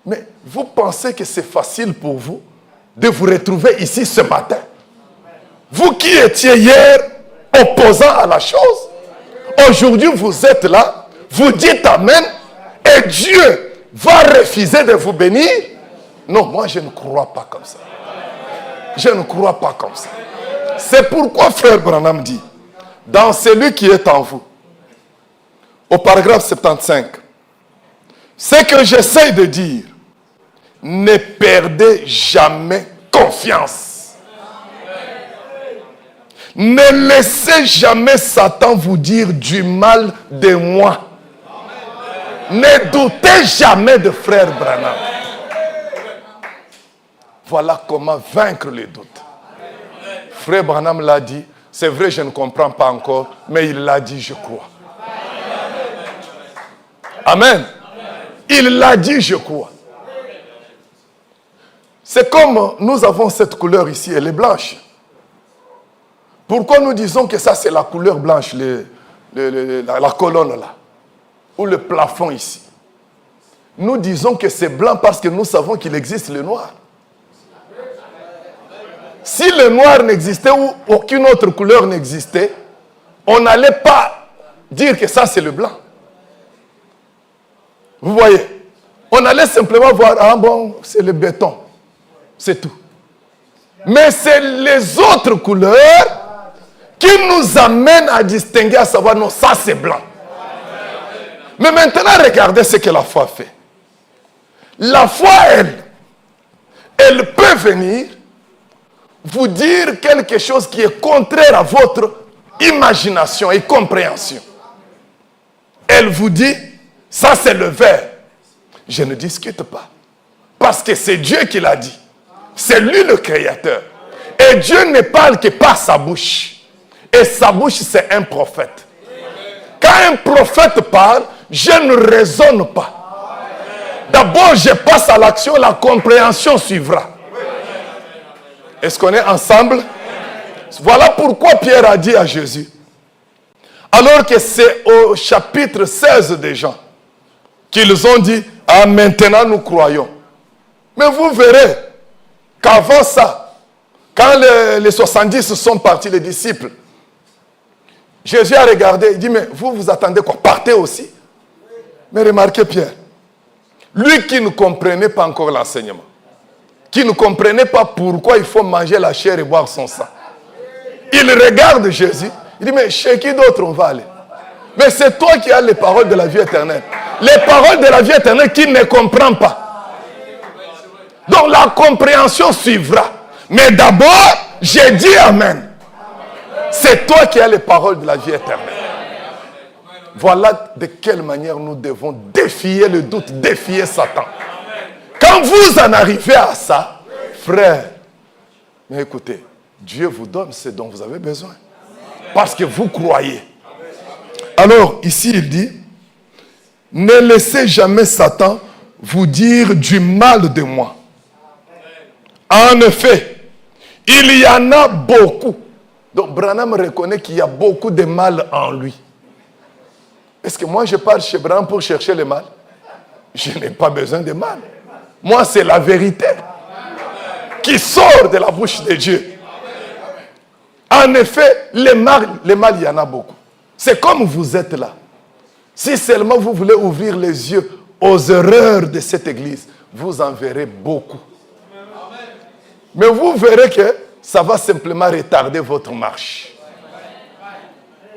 Mais vous pensez que c'est facile pour vous de vous retrouver ici ce matin? Vous qui étiez hier opposant à la chose, aujourd'hui vous êtes là, vous dites Amen, et Dieu va refuser de vous bénir? Non, moi je ne crois pas comme ça. Je ne crois pas comme ça. C'est pourquoi Frère Branham dit, dans celui qui est en vous, au paragraphe 75, ce que j'essaie de dire, ne perdez jamais confiance. Ne laissez jamais Satan vous dire du mal de moi. Ne doutez jamais de Frère Branham. Voilà comment vaincre les doutes. Frère Branham l'a dit. C'est vrai, je ne comprends pas encore, mais il l'a dit, je crois. Amen. Il l'a dit, je crois. C'est comme nous avons cette couleur ici, elle est blanche. Pourquoi nous disons que ça c'est la couleur blanche, la colonne là, ou le plafond ici? Nous disons que c'est blanc parce que nous savons qu'il existe le noir. Si le noir n'existait ou aucune autre couleur n'existait, on n'allait pas dire que ça c'est le blanc. Vous voyez? On allait simplement voir, ah bon, c'est le béton. C'est tout. Mais c'est les autres couleurs qui nous amènent à distinguer, à savoir, non, ça c'est blanc. Mais maintenant, regardez ce que la foi fait. La foi, elle peut venir vous dire quelque chose qui est contraire à votre imagination et compréhension. Elle vous dit, ça c'est le vert. Je ne discute pas. Parce que c'est Dieu qui l'a dit. C'est lui le créateur. Et Dieu ne parle que par sa bouche. Et sa bouche, c'est un prophète. Quand un prophète parle, je ne raisonne pas. D'abord, je passe à l'action, la compréhension suivra. Est-ce qu'on est ensemble? Voilà pourquoi Pierre a dit à Jésus, alors que c'est au chapitre 16 des Jean, qu'ils ont dit, ah maintenant nous croyons. Mais vous verrez qu'avant ça, quand les 70 sont partis, les disciples, Jésus a regardé, il dit, mais vous attendez quoi? Partez aussi. Mais remarquez Pierre, lui qui ne comprenait pas encore l'enseignement, qui ne comprenait pas pourquoi il faut manger la chair et boire son sang. Il regarde Jésus, il dit, mais chez qui d'autre on va aller? Mais c'est toi qui as les paroles de la vie éternelle. Les paroles de la vie éternelle qui ne comprend pas. Donc la compréhension suivra. Mais d'abord, j'ai dit Amen. C'est toi qui as les paroles de la vie éternelle. Voilà de quelle manière nous devons défier le doute, défier Satan. Quand vous en arrivez à ça, frère, mais écoutez, Dieu vous donne ce dont vous avez besoin. Parce que vous croyez. Alors, ici, il dit, ne laissez jamais Satan vous dire du mal de moi. En effet, il y en a beaucoup. Donc, Branham reconnaît qu'il y a beaucoup de mal en lui. Est-ce que moi, je pars chez Branham pour chercher le mal? Je n'ai pas besoin de mal. Moi, c'est la vérité qui sort de la bouche de Dieu. En effet, le mal, il y en a beaucoup. C'est comme vous êtes là. Si seulement vous voulez ouvrir les yeux aux erreurs de cette église, vous en verrez beaucoup. Mais vous verrez que ça va simplement retarder votre marche.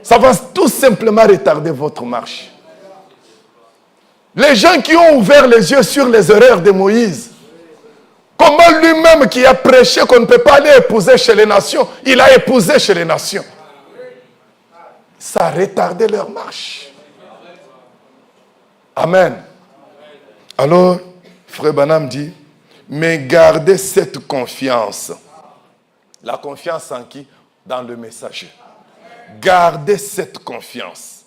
Ça va tout simplement retarder votre marche. Les gens qui ont ouvert les yeux sur les erreurs de Moïse, comment lui-même qui a prêché qu'on ne peut pas aller épouser chez les nations, il a épousé chez les nations. Ça a retardé leur marche. Amen. Alors, Frère Branham dit, mais gardez cette confiance. La confiance en qui? Dans le messager. Gardez cette confiance.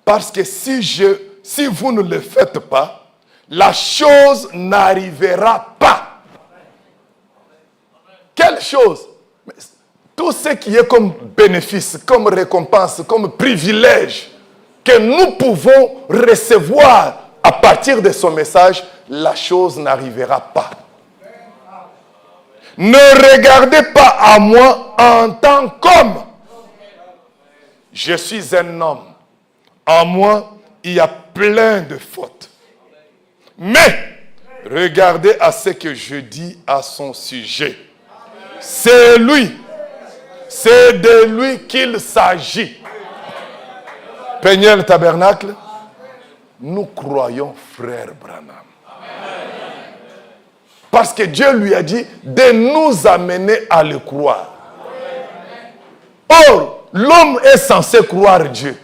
Parce que si vous ne le faites pas, la chose n'arrivera pas. Quelle chose? Tout ce qui est comme bénéfice, comme récompense, comme privilège que nous pouvons recevoir à partir de son message, la chose n'arrivera pas. Ne regardez pas à moi en tant qu'homme. Je suis un homme. En moi, il y a plein de fautes. Mais, regardez à ce que je dis à son sujet. C'est lui. C'est de lui qu'il s'agit. Peignez Tabernacle. Nous croyons frère Branham. Parce que Dieu lui a dit de nous amener à le croire. Or, l'homme est censé croire Dieu.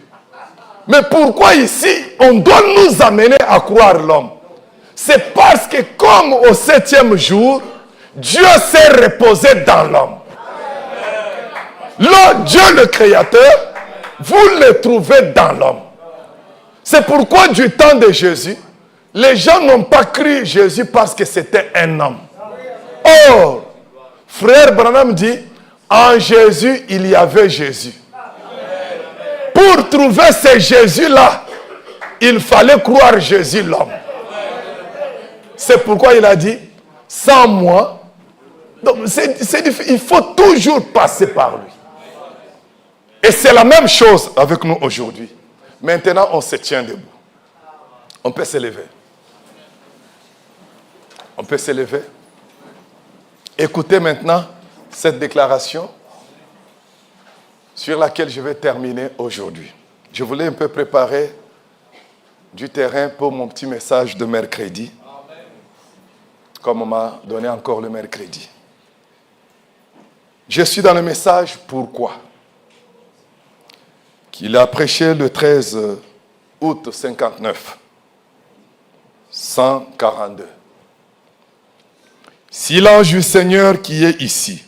Mais pourquoi ici, on doit nous amener à croire l'homme? C'est parce que comme au 7e jour, Dieu s'est reposé dans l'homme. Le Dieu le Créateur, vous le trouvez dans l'homme. C'est pourquoi du temps de Jésus, les gens n'ont pas cru Jésus parce que c'était un homme. Or, frère Branham dit, en Jésus, il y avait Jésus. Pour trouver ce Jésus-là, il fallait croire Jésus l'homme. C'est pourquoi il a dit, sans moi, donc il faut toujours passer par lui. Et c'est la même chose avec nous aujourd'hui. Maintenant, on se tient debout. On peut se lever. On peut se lever. Écoutez maintenant cette déclaration sur laquelle je vais terminer aujourd'hui. Je voulais un peu préparer du terrain pour mon petit message de mercredi, comme on m'a donné encore le mercredi. Je suis dans le message pourquoi qu'il a prêché le 13 août 59, 142. Si l'ange du Seigneur qui est ici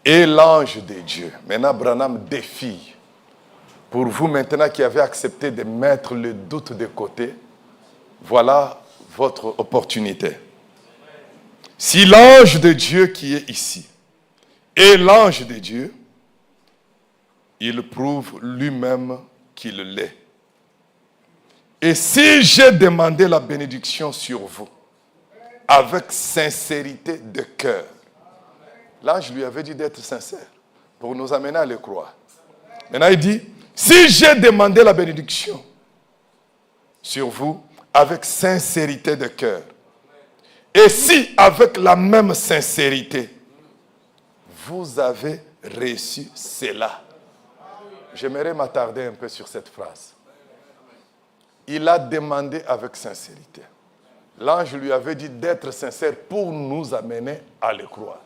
est l'ange de Dieu, maintenant Branham défie, pour vous maintenant qui avez accepté de mettre le doute de côté, voilà votre opportunité. Si l'ange de Dieu qui est ici est l'ange de Dieu, il prouve lui-même qu'il l'est. Et si j'ai demandé la bénédiction sur vous, avec sincérité de cœur, l'ange lui avait dit d'être sincère, pour nous amener à le croire. Maintenant il dit, si j'ai demandé la bénédiction sur vous, avec sincérité de cœur, et si avec la même sincérité, vous avez reçu cela. J'aimerais m'attarder un peu sur cette phrase. Il a demandé avec sincérité. L'ange lui avait dit d'être sincère pour nous amener à le croire.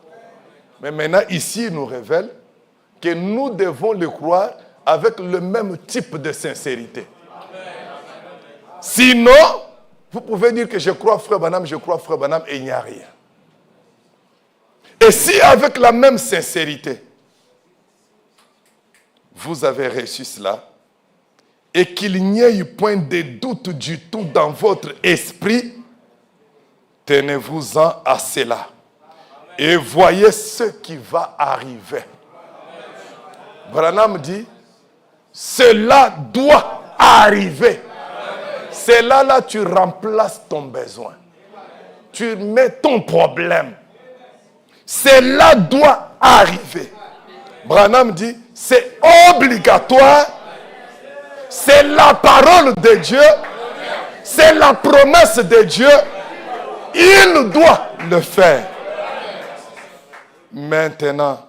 Mais maintenant, ici, il nous révèle que nous devons le croire avec le même type de sincérité. Sinon, vous pouvez dire que je crois frère Branham, et il n'y a rien. Et si avec la même sincérité, vous avez reçu cela, et qu'il n'y ait point de doute du tout dans votre esprit, tenez-vous-en à cela. Et voyez ce qui va arriver. Branham dit, cela doit arriver. Cela là, tu remplaces ton besoin. Tu mets ton problème. Cela doit arriver. Branham dit, c'est obligatoire. C'est la parole de Dieu. C'est la promesse de Dieu. Il doit le faire. Maintenant,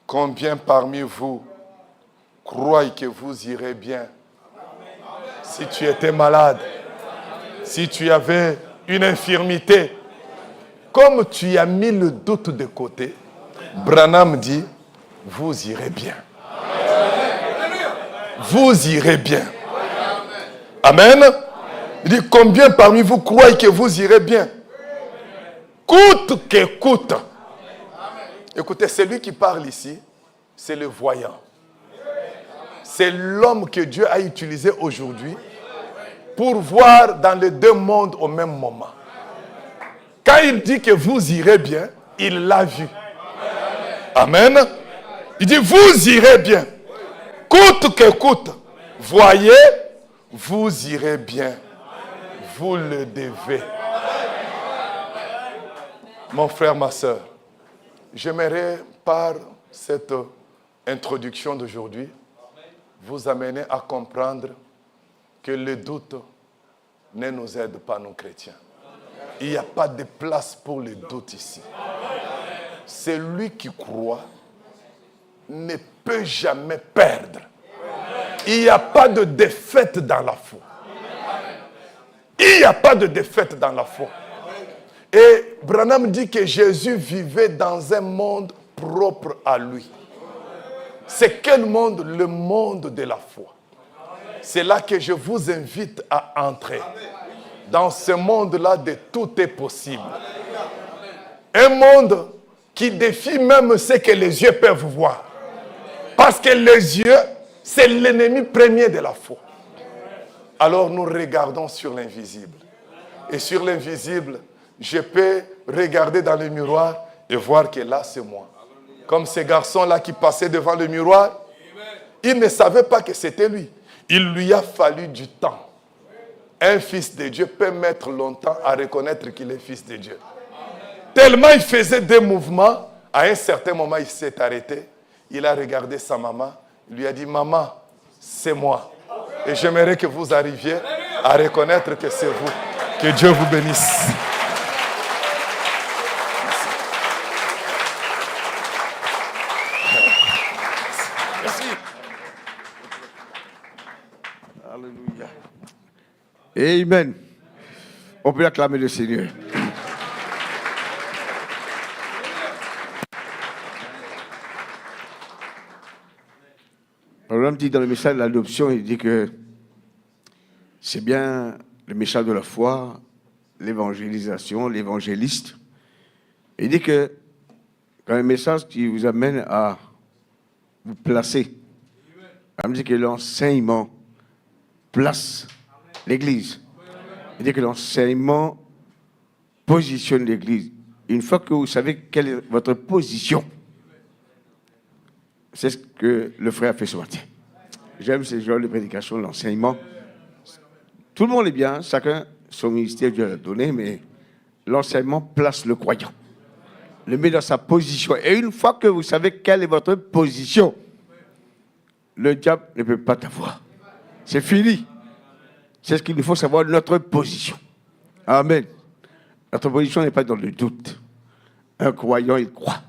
combien parmi vous croient que vous irez bien? Si tu étais malade, si tu avais une infirmité, comme tu as mis le doute de côté, Branham dit, vous irez bien. Vous irez bien. Amen. Il dit, combien parmi vous croient que vous irez bien? Coûte que coûte. Écoutez, celui qui parle ici, c'est le voyant. C'est l'homme que Dieu a utilisé aujourd'hui pour voir dans les deux mondes au même moment. Quand il dit que vous irez bien, il l'a vu. Amen. Il dit, vous irez bien. Coûte que coûte. Voyez, vous irez bien. Vous le devez. Mon frère, ma soeur, j'aimerais par cette introduction d'aujourd'hui vous amener à comprendre que le doute ne nous aide pas, nous chrétiens. Il n'y a pas de place pour le doute ici. Celui qui croit ne peut jamais perdre. Il n'y a pas de défaite dans la foi. Il n'y a pas de défaite dans la foi. Et Branham dit que Jésus vivait dans un monde propre à lui. C'est quel monde? Le monde de la foi. C'est là que je vous invite à entrer. Dans ce monde-là de tout est possible. Un monde qui défie même ce que les yeux peuvent voir. Parce que les yeux, c'est l'ennemi premier de la foi. Alors nous regardons sur l'invisible. Et sur l'invisible, je peux regarder dans le miroir et voir que là, c'est moi. Comme ces garçons-là qui passaient devant le miroir, ils ne savaient pas que c'était lui. Il lui a fallu du temps. Un fils de Dieu peut mettre longtemps à reconnaître qu'il est fils de Dieu. Tellement il faisait des mouvements, à un certain moment, il s'est arrêté. Il a regardé sa maman. Il lui a dit, maman, c'est moi. Et j'aimerais que vous arriviez à reconnaître que c'est vous. Que Dieu vous bénisse. Merci. Alléluia. Amen. On peut acclamer le Seigneur. Abraham dit dans le message de l'adoption, il dit que c'est bien le message de la foi, l'évangélisation, l'évangéliste. Il dit que quand un message qui vous amène à vous placer, il dit que l'enseignement place l'Église. Il dit que l'enseignement positionne l'Église. Une fois que vous savez quelle est votre position, c'est ce que le frère a fait ce matin. J'aime ce genre de prédication, l'enseignement. Tout le monde est bien, chacun son ministère Dieu l'a donné, mais l'enseignement place le croyant, le met dans sa position. Et une fois que vous savez quelle est votre position, le diable ne peut pas t'avoir. C'est fini. C'est ce qu'il nous faut savoir, notre position. Amen. Notre position n'est pas dans le doute. Un croyant, il croit.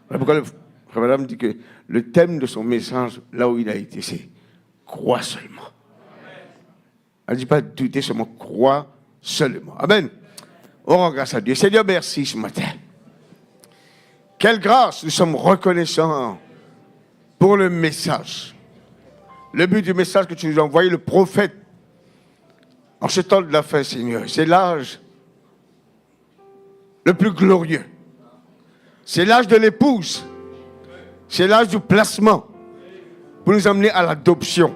Voilà pourquoi le frère Madame dit que le thème de son message, là où il a été, c'est « crois seulement ». Elle ne dit pas douter seulement, crois seulement. Amen. On rend grâce à Dieu. Seigneur, merci ce matin. Quelle grâce, nous sommes reconnaissants pour le message. Le but du message que tu nous as envoyé, le prophète, en ce temps de la fin, Seigneur, c'est l'âge le plus glorieux. C'est l'âge de l'épouse. C'est l'âge du placement pour nous amener à l'adoption,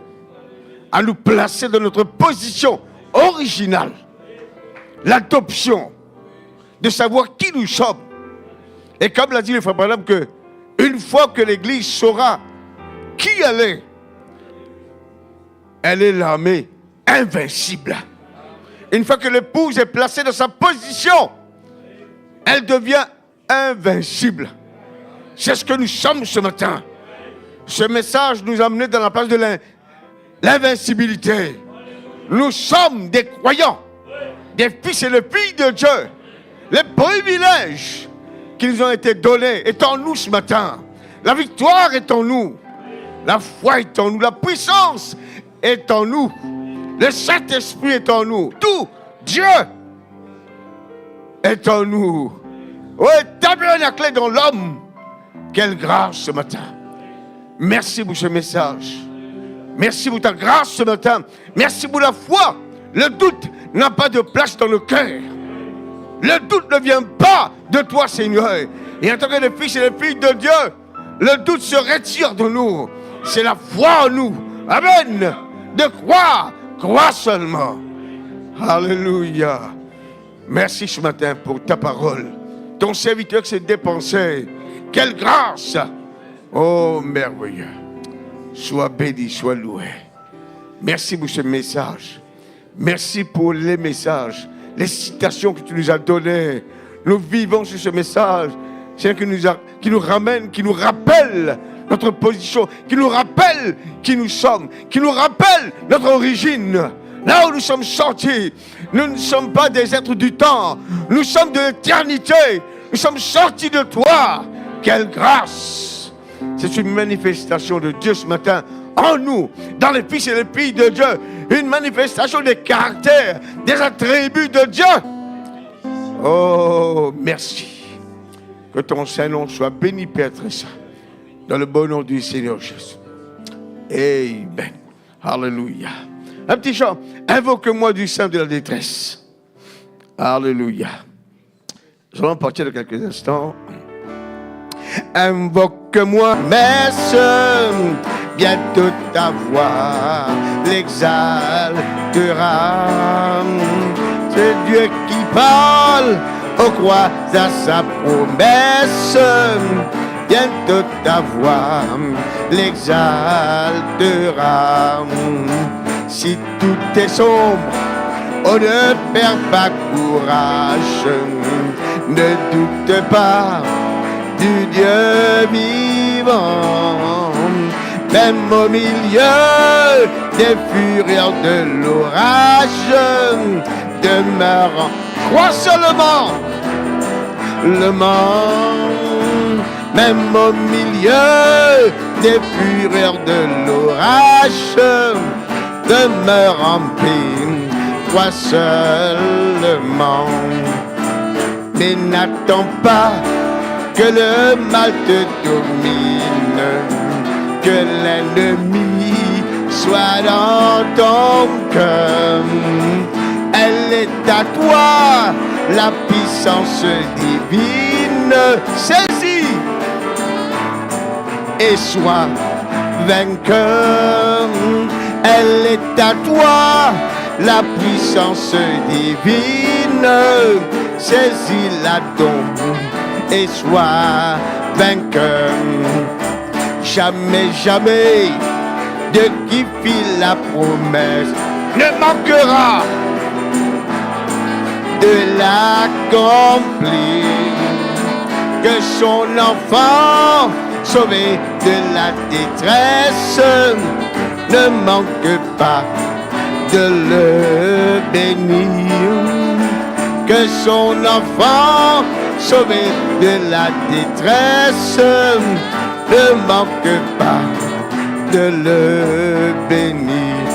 à nous placer dans notre position originale. L'adoption, de savoir qui nous sommes. Et comme l'a dit le frère Branham, que une fois que l'Église saura qui elle est l'armée invincible. Une fois que l'épouse est placée dans sa position, elle devient invincible. C'est ce que nous sommes ce matin. Ce message nous a amenés dans la place de l'invincibilité. Nous sommes des croyants, des fils et des filles de Dieu. Les privilèges qui nous ont été donnés est en nous ce matin. La victoire est en nous. La foi est en nous. La puissance est en nous. Le Saint-Esprit est en nous. Tout Dieu est en nous. Oh, tabernaclé dans l'homme. Quelle grâce ce matin. Merci pour ce message. Merci pour ta grâce ce matin. Merci pour la foi. Le doute n'a pas de place dans le cœur. Le doute ne vient pas de toi, Seigneur. Et en tant que des fils et des filles de Dieu, le doute se retire de nous. C'est la foi en nous. Amen. De croire. Crois seulement. Alléluia. Merci ce matin pour ta parole. Ton serviteur s'est dépensé. Quelle grâce. Oh, merveilleux. Sois béni, sois loué. Merci pour ce message. Merci pour les messages, les citations que tu nous as données. Nous vivons sur ce message. C'est qui nous ramène, qui nous rappelle notre position, qui nous rappelle qui nous sommes, qui nous rappelle notre origine. Là où nous sommes sortis, nous ne sommes pas des êtres du temps. Nous sommes de l'éternité. Nous sommes sortis de toi. Quelle grâce! C'est une manifestation de Dieu ce matin en nous, dans les fils et les filles de Dieu. Une manifestation des caractères, des attributs de Dieu. Oh, merci. Que ton Saint-Nom soit béni, Père très saint. Dans le bon nom du Seigneur Jésus. Amen. Alléluia. Un petit chant. Invoque-moi du sein de la détresse. Alléluia. Nous allons partir de quelques instants invoque-moi, messe, bientôt ta voix l'exaltera. C'est Dieu qui parle, on croit à sa promesse, bientôt ta voix l'exaltera. Si tout est sombre, on ne perd pas courage, ne doute pas du Dieu vivant, même au milieu des fureurs de l'orage, demeurant, crois seulement le monde, même au milieu des fureurs de l'orage, demeure en paix, crois seulement. Mais n'attends pas que le mal te domine, que l'ennemi soit dans ton cœur. Elle est à toi, la puissance divine. Saisis et sois vainqueur. Elle est à toi, la puissance divine. Saisis-la donc et sois vainqueur. Jamais, jamais, de qui fit la promesse ne manquera de l'accomplir. Que son enfant, sauvé de la détresse, ne manque pas de le bénir. Que son enfant, sauvé de la détresse, ne manque pas de le bénir.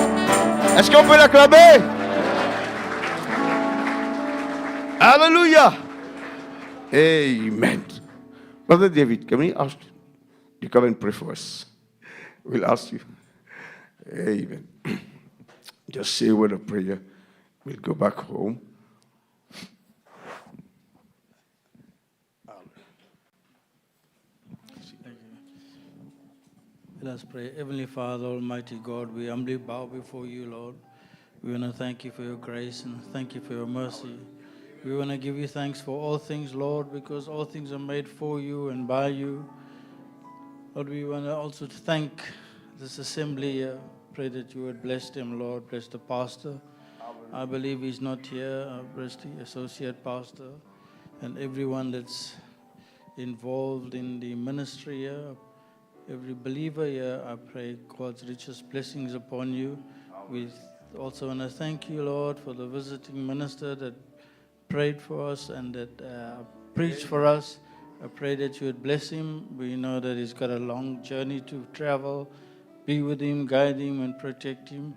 Est-ce qu'on peut l'acclamer? Alléluia. Amen. Brother David, can we ask you come and pray for us? We'll ask you. Amen. Just say a word of prayer. We'll go back home. Let us pray. Heavenly Father, Almighty God, we humbly bow before you, Lord. We want to thank you for your grace and thank you for your mercy. We want to give you thanks for all things, Lord, because all things are made for you and by you. Lord, we want to also thank this assembly. Pray that you would bless them, Lord. Bless the pastor. I believe he's not here. Bless the associate pastor and everyone that's involved in the ministry here. Every believer here, I pray God's richest blessings upon you. We also want to thank you, Lord, for the visiting minister that prayed for us and that preached for us. I pray that you would bless him. We know that he's got a long journey to travel. Be with him, guide him, and protect him.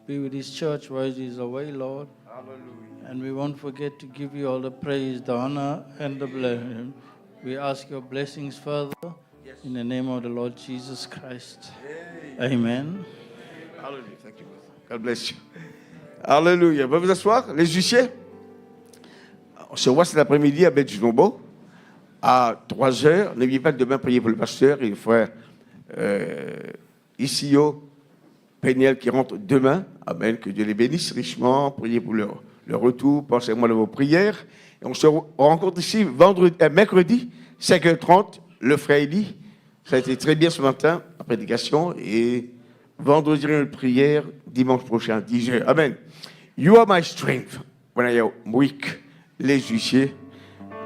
Be with his church while he's away, Lord. Hallelujah. And we won't forget to give you all the praise, the honor, and the blessing. We ask your blessings further. In the name of the Lord Jesus Christ. Amen. Hallelujah. Thank you. God bless you. Hallelujah. Vous vous asseoir, les huissiers. On se voit cet après-midi à Bête-du-Nombo à 3h. N'oubliez pas de demain prier pour le pasteur et le frère Isio Péniel qui rentre demain. Amen. Que Dieu les bénisse richement. Priez pour leur retour. Pensez-moi de vos prières. Et on se rencontre ici mercredi, 5h30. Le frère Eli, ça a été très bien ce matin, la prédication. Et vendredi, une prière, dimanche prochain, 10h. Amen. You are my strength when I am weak. Les huissiers.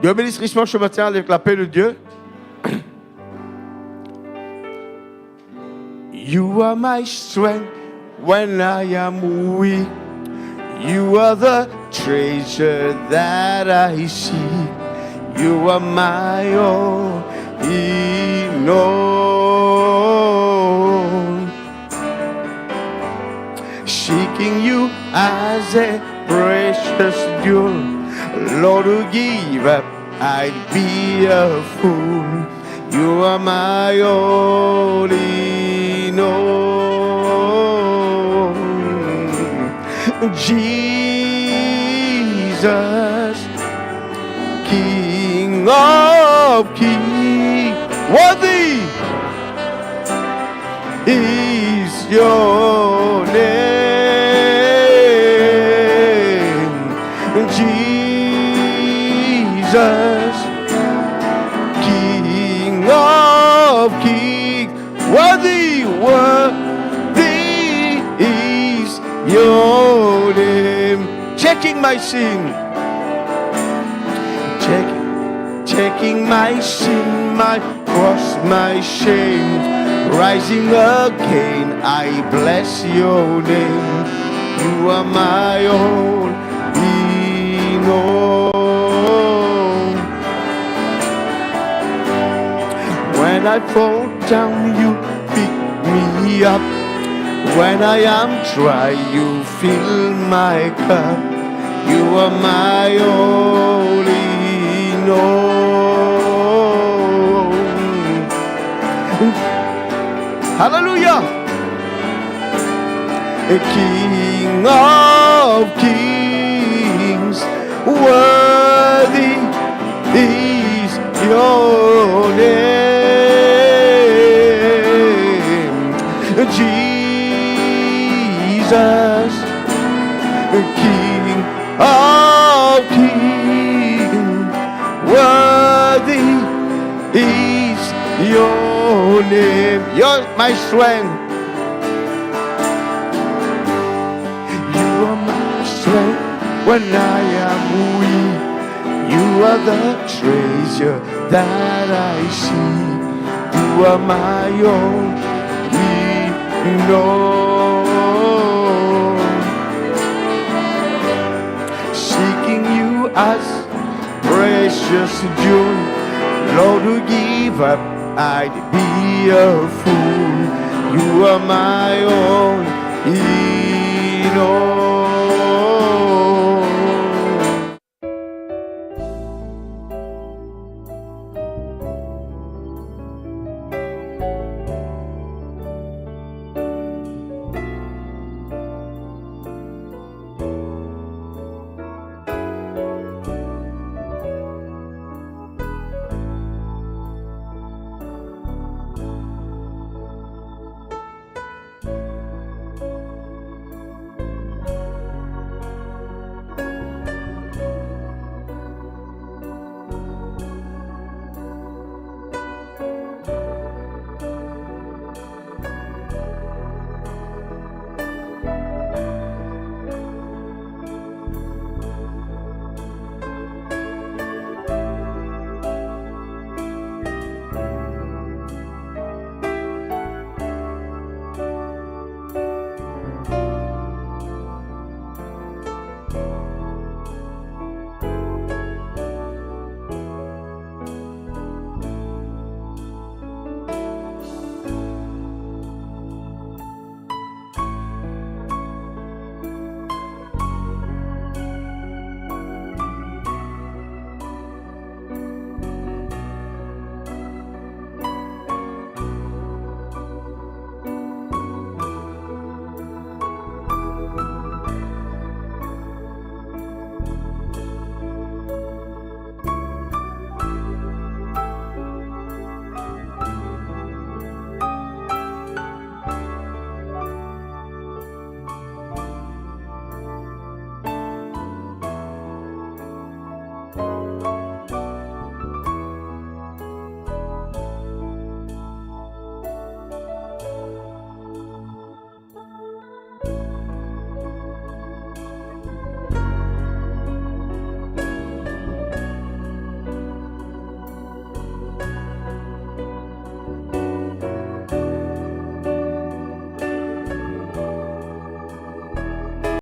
Dieu bénisse richement ce matin avec la paix de Dieu. You are my strength when I am weak. You are the treasure that I seek. You are my all in all. Seeking you as a precious jewel, Lord, to give up, I'd be a fool. You are my all in all. Jesus, King of kings, Worthy is your name, Jesus, King of kings. Worthy, worthy is your name. Checking my sin. Taking my sin, my cross, my shame, rising again, I bless your name. You are my all in all. When I fall down, you pick me up. When I am dry, you fill my cup. You are my all in all. Hallelujah. King of kings, worthy is your name, Jesus, King of kings, worthy is your name. You're my strength. You are my strength when I am weak. You are the treasure that I see. You are my own. We know. Seeking you as precious joy. Lord, to give up, I'd be a fool. You are my all in all.